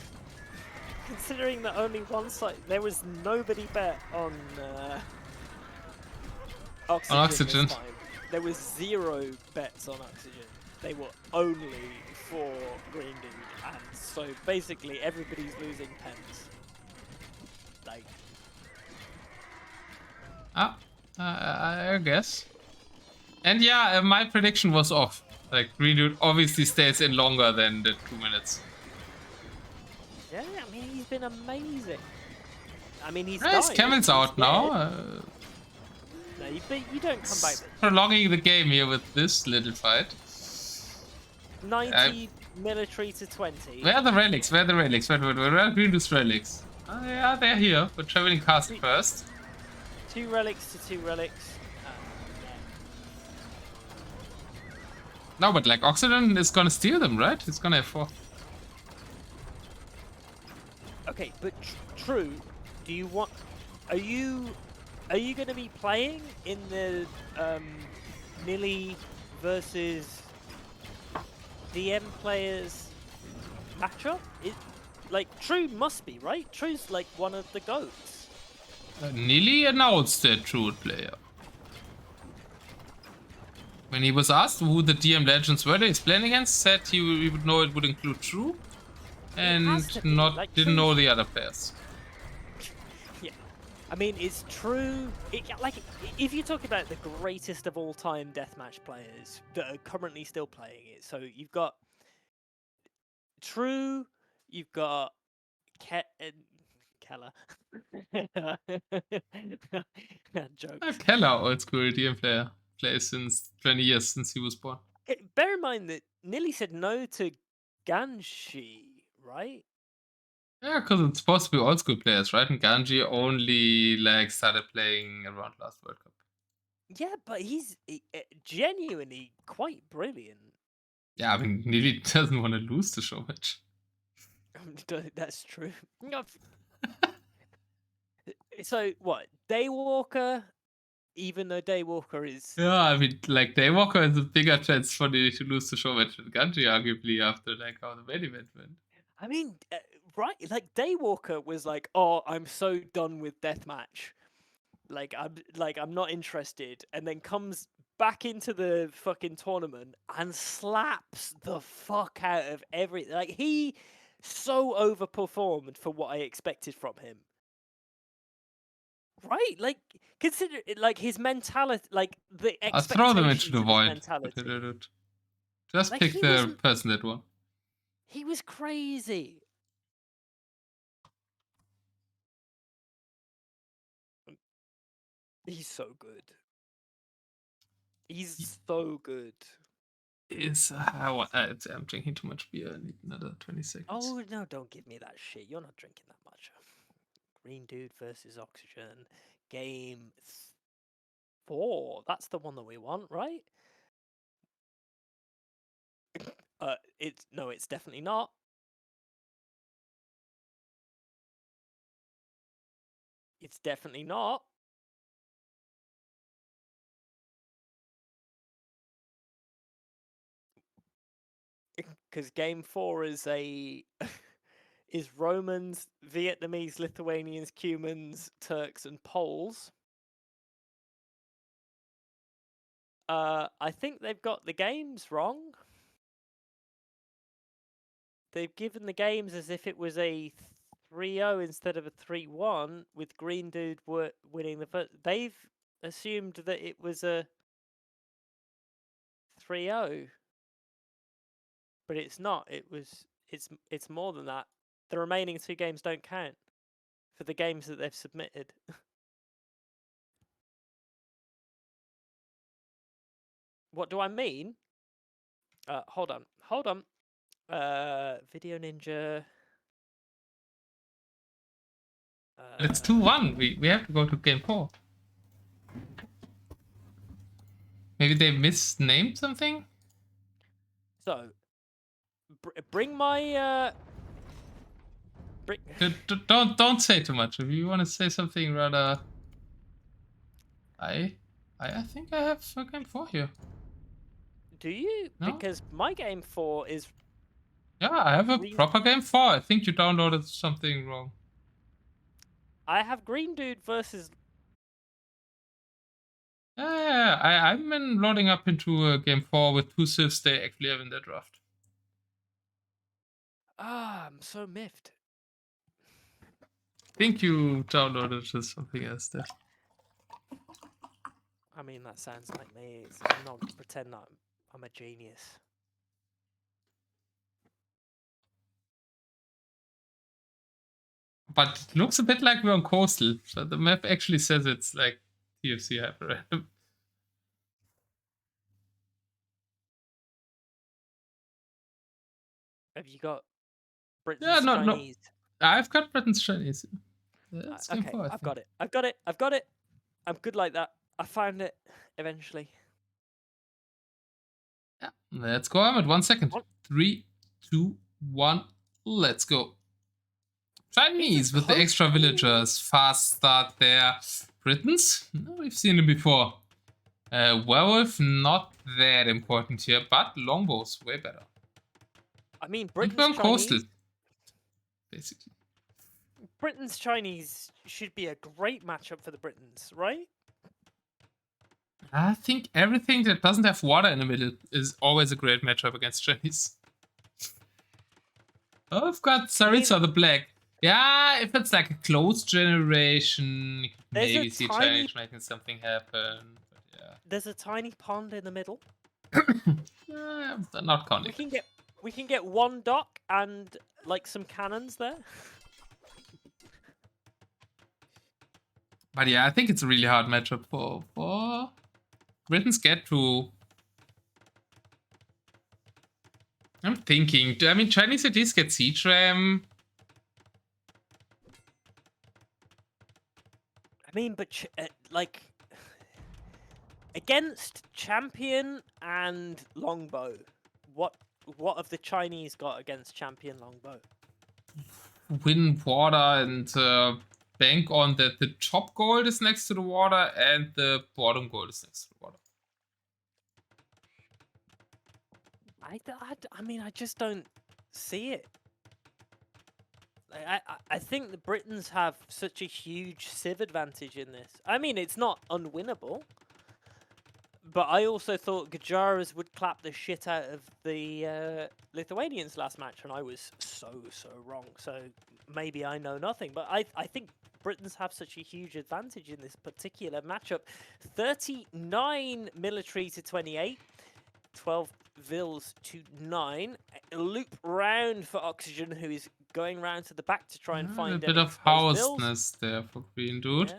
Considering that only one side, there was nobody bet on Oxygen. On Oxygen. This time. There was 0 bets on Oxygen. They were only for Greenddude, and so basically everybody's losing pens. Like. I guess. And yeah, my prediction was off. Like, Greenddude obviously stays in longer than the 2 minutes. Yeah, I mean, he's been amazing. I mean, he's His Camel's out now. No, you don't come back. Prolonging the game here with this little fight. 90 military to 20. Where are the relics? Where are the relics? Where are Greendude's relics? Yeah, they're here. We're traveling past first. 2 relics to 2 relics. No, but like Oxygen is gonna steal them, right? It's gonna have 4. Okay, but True, do you want? Are you gonna be playing in the Nilly versus DM players matchup? Like True must be right. True's like one of the goats. Nilly announced that True player. When he was asked who the DM legends were he's playing against, said he would know it would include True, and didn't know the other players. Yeah, I mean it's True. Like if you talk about the greatest of all time deathmatch players that are currently still playing it, so you've got True, you've got Keller. Joke. Keller, old school DM player. Plays since 20 years since he was born. Bear in mind that Nilly said no to Ganji, right? Yeah, because it's supposed to be old school players, right? And Ganji only like started playing around last World Cup. Yeah, but he's genuinely quite brilliant. Yeah, I mean, Nilly doesn't want to lose the show match. That's true. So what? Daywalker, even though Daywalker is... Yeah, I mean, like, Daywalker has a bigger chance for Nilly to lose the show match than Ganji, arguably, after, like, how the main event went. I mean, right, like, Daywalker was like, oh, I'm so done with deathmatch. I'm not interested. And then comes back into the fucking tournament and slaps the fuck out of everything. Like, he so overperformed for what I expected from him. Right? Like, consider it, like, his mentality, like, the I'll throw them into expectations the of his void. mentality. Just Like, pick the person that won. He was crazy. He's so good. He's so good. I'm drinking too much beer. I need another 20 seconds. Oh, no, don't give me that shit. You're not drinking that much. Greenddude versus Oxygen. Game 4. That's the one that we want, right? No, it's definitely not. It's definitely not. Because game 4 is is Romans, Vietnamese, Lithuanians, Cumans, Turks, and Poles. I think they've got the games wrong. They've given the games as if it was a 3-0 instead of a 3-1 with Greeendude winning the first. They've assumed that it was a 3-0, but it's not. It's more than that. The remaining 2 games don't count for the games that they've submitted. What do I mean? Hold on. Video Ninja. It's 2-1. We have to go to game 4. Maybe they misnamed something? So, bring my... Don't say too much. If you want to say something rather... I think I have a game 4 here. Do you? No? Because my game 4 is... Yeah, I have a proper game 4. I think you downloaded something wrong. I have Greeendude versus... Yeah, I'm been loading up into game 4 with 2 civs they actually have in their draft. Ah, I'm so miffed. I think you downloaded just something else there. I mean, that sounds like me. I'm not going to pretend that I'm a genius. But it looks a bit like we're on Coastal. So the map actually says it's like TFC Hyperrandom. Have you got Britain's Chinese? No. I've got Britain's Chinese. That's okay, I've got it. I'm good like that. I found it eventually. Yeah, let's go. I'm at 1 second. 3, 2, 1. Let's go. Chinese with the extra villagers. Fast start there. Britons? No, we've seen them before. Werewolf, not that important here, but longbow's way better. I mean, Britain's Chinese... coastal, basically. Britain's Chinese should be a great matchup for the Britons, right? I think everything that doesn't have water in the middle is always a great matchup against Chinese. Oh, I've got Saritsa the Black. Yeah, if it's like a close generation, you could maybe see Chinese making something happen. But yeah. There's a tiny pond in the middle. Not counting. We can get 1 dock and like some cannons there. But yeah, I think it's a really hard matchup for Britons get to. I'm thinking. I mean, Chinese at least get siege ram. I mean, but like against champion and longbow, what have the Chinese got against champion longbow? Win water and bank on that the top gold is next to the water and the bottom gold is next to the water. I mean, I just don't see it. I think the Britons have such a huge civ advantage in this. I mean, it's not unwinnable. But I also thought Gajaras would clap the shit out of the Lithuanians last match, and I was so wrong. So maybe I know nothing. But I think Britons have such a huge advantage in this particular matchup. 39 military to 28. 12 Vils to 9. A loop round for Oxygen, who is going round to the back to try and find a bit of houseness there for Greeendude. Yeah.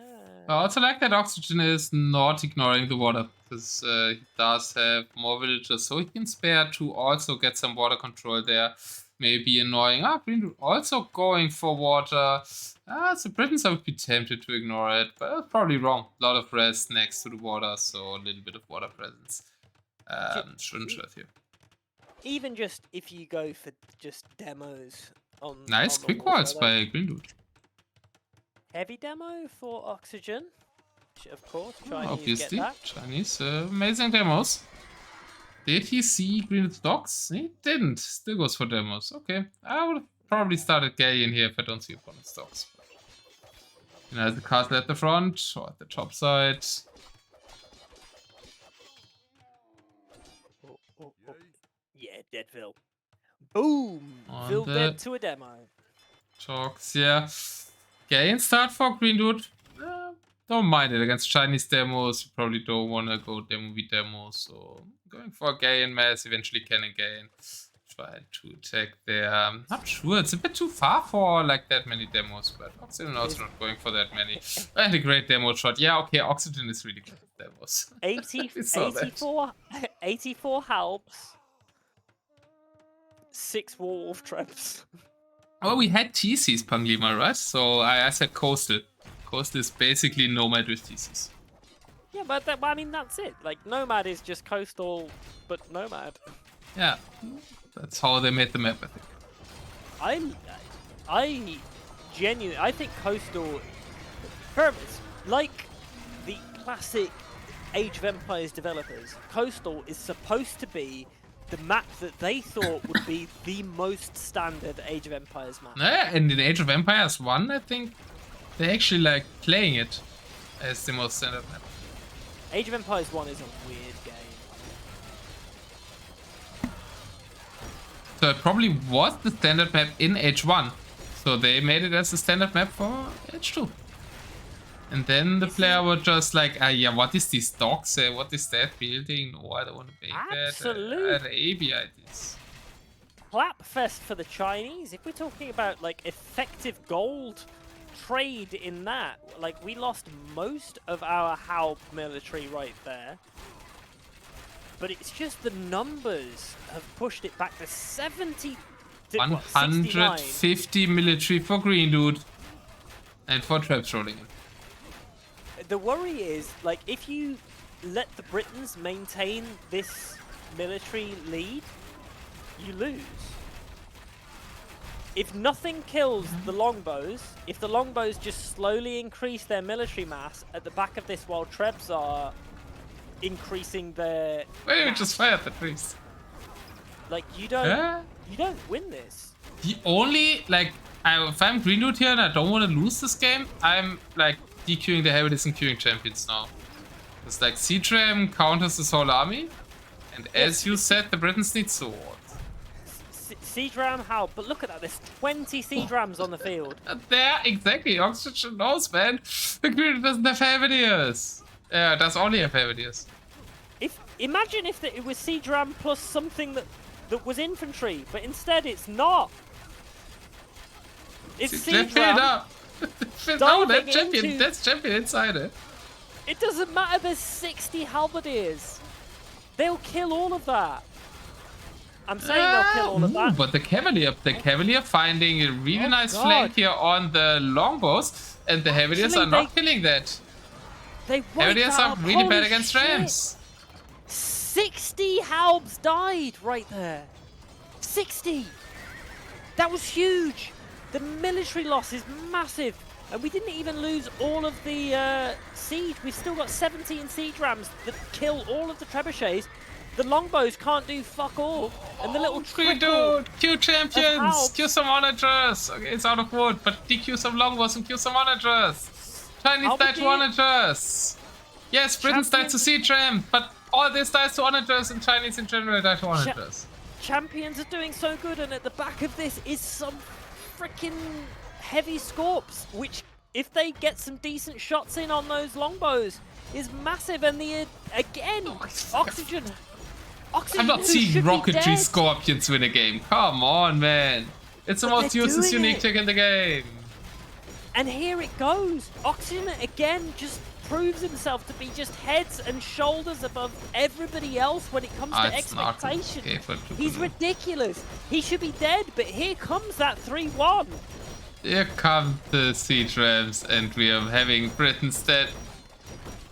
I also like that Oxygen is not ignoring the water, because he does have more villagers, so he can spare to also get some water control there. Maybe annoying. Greeendude also going for water. So Britons I would be tempted to ignore it, but that's probably wrong. A lot of rest next to the water, so a little bit of water presence. Shouldn't hurt here. Even just if you go for just demos on... Nice quick walls by Greeendude. Heavy demo for Oxygen. Of course, Chinese obviously, get that. Chinese, amazing demos. Did he see Greendude's dogs? He didn't. Still goes for demos. Okay, I would have probably started Galleon here if I don't see opponent's dogs. You know, the castle at the front or at the top side. Yeah, dead Vil. Boom! Vil dead to a demo. Talks, yeah. Gain start for Greeendude. Don't mind it. Against Chinese demos, you probably don't want to go demo v demo. So going for a gain mass, eventually can gain. Try to attack there. I'm not sure. It's a bit too far for like that many demos, but Oxygen also not going for that many. And a great demo shot. Yeah, okay, Oxygen is really good at demos. 84 helps. 6 werewolf traps. Oh, we had TCs, Panglima, right? So I said Coastal. Coastal is basically Nomad with TCs. Yeah, but I mean, that's it. Like, Nomad is just Coastal, but Nomad. Yeah, that's how they made the map, I think. I think Coastal, pyramids, like the classic Age of Empires developers, Coastal is supposed to be the map that they thought would be the most standard Age of Empires map. Yeah, and in Age of Empires 1, I think they actually like playing it as the most standard map. Age of Empires 1 is a weird game. So it probably was the standard map in H1. So they made it as the standard map for H2. And then the player was just like, yeah, what is this dock? What is that building? No, I don't want to make that. Maybe I did. Clapfest for the Chinese. If we're talking about like effective gold trade in that, like we lost most of our Halb military right there. But it's just the numbers have pushed it back to 70. 150 military for Greeendude. And for traps rolling in. The worry is, like, if you let the Britons maintain this military lead, you lose. If nothing kills the longbows, if the longbows just slowly increase their military mass at the back of this while Trebs are increasing their Wait, we just fired the priest. Like, you don't win this. The only, like, if I'm Greeendude here and I don't want to lose this game, I'm, like, DQing the heaviest and queuing champions now. It's like Seedram counters this whole army, and as you said, the Britons need swords. Seedram, how? But look at that, there's 20 Seedrams on the field. There, exactly, Oxygen knows, man. The Greeendude doesn't have heaviest. Yeah, it does only have heaviest. Imagine if it was Seedram plus something that was infantry, but instead it's not. It's Seedram. No, that's champion inside it. It doesn't matter, there's 60 halberdiers. They'll kill all of that. I'm saying they'll kill all of that. But the Cavalier finding a really nice flank here on the longbows, and the Cavaliers are not killing that. Cavaliers are really bad against rams. 60 halbs died right there. 60. That was huge. The military loss is massive, and we didn't even lose all of the siege. We've still got 17 siege rams that kill all of the trebuchets. The longbows can't do fuck all, and the little Greeendude, Q champions, Q some onagers. Okay, it's out of wood, but DQ some longbows and Q some onagers. Chinese died to onagers. Yes, Britons died to siege ram, but all this dies to onagers, and Chinese in general die to onagers. Champions are doing so good, and at the back of this is some freaking heavy scorps, which if they get some decent shots in on those longbows is massive. And the again oxygen I'm not seeing rocketry scorpions win a game. Come on, man, it's the most useless unique trick in the game. And here it goes. Oxygen again just proves himself to be just heads and shoulders above everybody else when it comes to expectation. He's ridiculous. He should be dead, but here comes that 3-1. Here come the siege rams, and we are having Britons dead.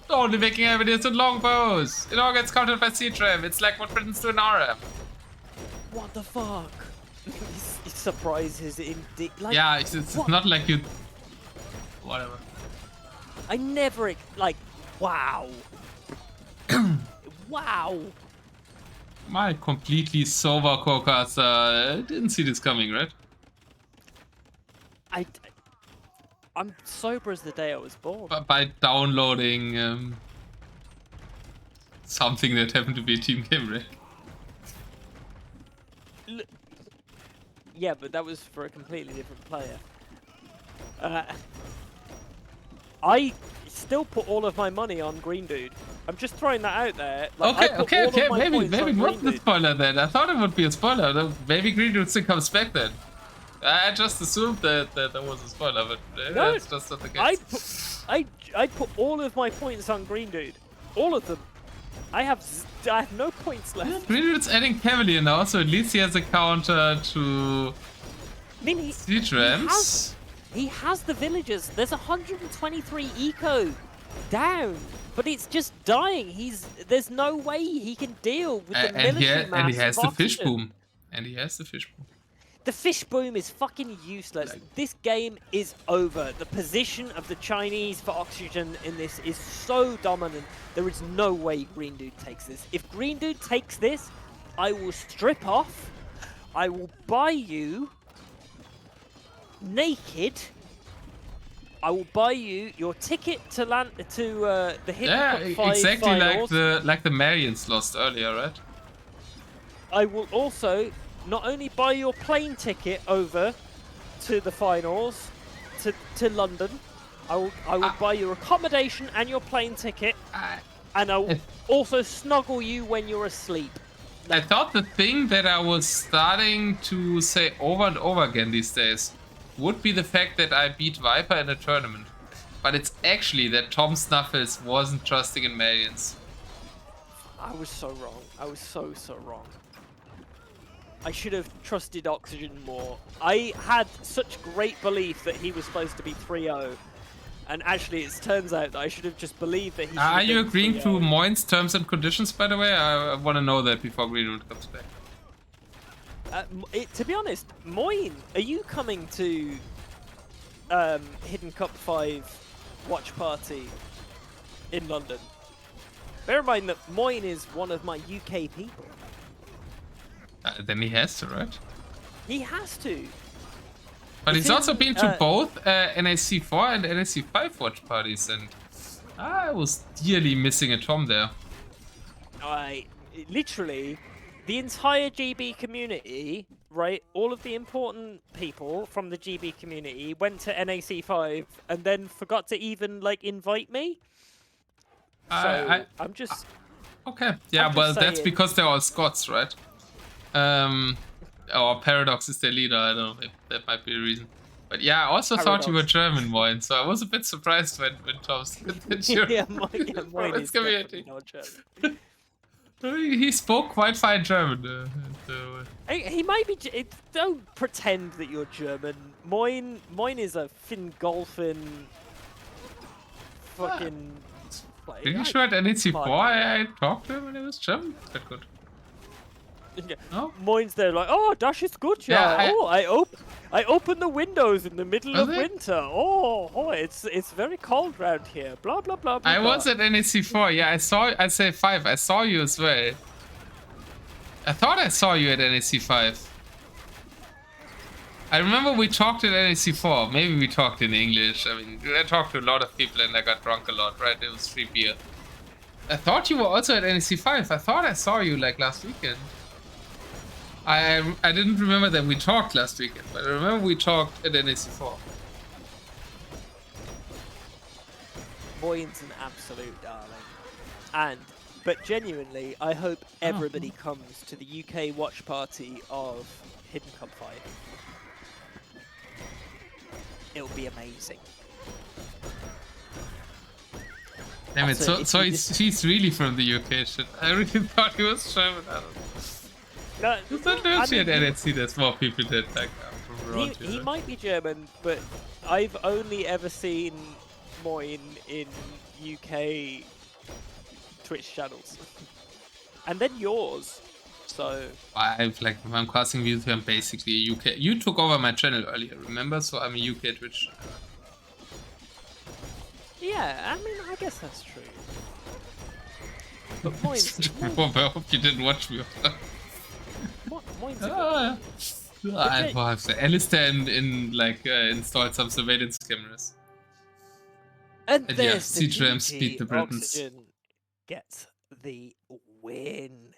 Only making evidence with longbows. It all gets countered by siege ram. It's like what Britons do in RM. What the fuck? He surprises indeed. Like, yeah, it's not like you. Whatever. I never, like, wow. Wow. My completely sober co-caster didn't see this coming, right? I'm sober as the day I was born. By downloading something that happened to be a team game, right? Yeah, but that was for a completely different player. I still put all of my money on Greeendude. I'm just throwing that out there. Like, Okay. Maybe not the spoiler then. I thought it would be a spoiler. Maybe Greeendude still comes back then. I just assumed that was a spoiler, but no, that's just not the case. I put all of my points on Greeendude. All of them. I have no points left. Greendude's adding Cavalier now, so at least he has a counter to siege rams. He has the villagers. There's 123 eco down, but it's just dying. There's no way he can deal with the military mass and he has of the oxygen. fish boom. The fish boom is fucking useless. This game is over. The position of the Chinese for oxygen in this is so dominant. There is no way Greeendude takes this. If Greeendude takes this, I will strip off. I will buy you naked. I will buy you your ticket to land to the Hidden Cup 5 exactly finals. like the Marians lost earlier, right? I will also not only buy your plane ticket over to the finals, to London, I will buy your accommodation and your plane ticket, and I will also snuggle you when you're asleep. I thought the thing that I was starting to say over and over again these days would be the fact that I beat Viper in a tournament. But it's actually that TomSnuffles wasn't trusting in Marians. I was so wrong. I was so wrong. I should have trusted Oxygen more. I had such great belief that he was supposed to be 3-0. And actually, it turns out that I should have just believed that he should Are have you been agreeing 3-0. to Moin's terms and conditions, by the way? I want to know that before Greendude comes back. To be honest, Moin, are you coming to Hidden Cup 5 watch party in London? Bear in mind that Moin is one of my UK people. Then he has to, right? He has to. But he's also been to both NAC4 and NAC5 watch parties, and I was dearly missing a Tom there. Literally, the entire GB community, right? All of the important people from the GB community went to NAC5 and then forgot to even like invite me. So I'm just. Okay. Yeah, well, that's because they're all Scots, right? Or Paradox is their leader. I don't know if that might be a reason. But yeah, I also thought you were German, Moin, so I was a bit surprised when Tom said that you're Moin is definitely not German. He spoke quite fine German. He might be. Don't pretend that you're German. Moin is a Fingolfin. Fucking. Pretty sure at NAC4 I talked to him and it was German. That good. Oh? Moin's there like, oh, Dash is good, yeah. I open the windows in the middle of winter. Oh, it's very cold around here. Blah blah blah. I was at NAC4. Yeah, I say 5. I saw you as well. I thought I saw you at NAC5. I remember we talked at NAC4. Maybe we talked in English. I mean, I talked to a lot of people and I got drunk a lot, right? It was free beer. I thought you were also at NAC5. I thought I saw you like last weekend. I didn't remember that we talked last weekend, but I remember we talked at NAC4. Moin's an absolute darling. But genuinely, I hope everybody comes to the UK watch party of Hidden Cup 5. It'll be amazing. Damn it, so he's really from the UK shit. I really thought he was German. I don't know. No, it's not actually at NXT, there's more people that like from around here. He might be German, but I've only ever seen Moin in UK Twitch channels. And then yours. So I'm casting views here. I'm basically UK. You took over my channel earlier, remember? So I'm a UK Twitch. Yeah, I mean, I guess that's true. But Moin's I hope you didn't watch me. Alistair installed some surveillance cameras. And yeah, siege rams beat the Britons. Oxygen gets the win.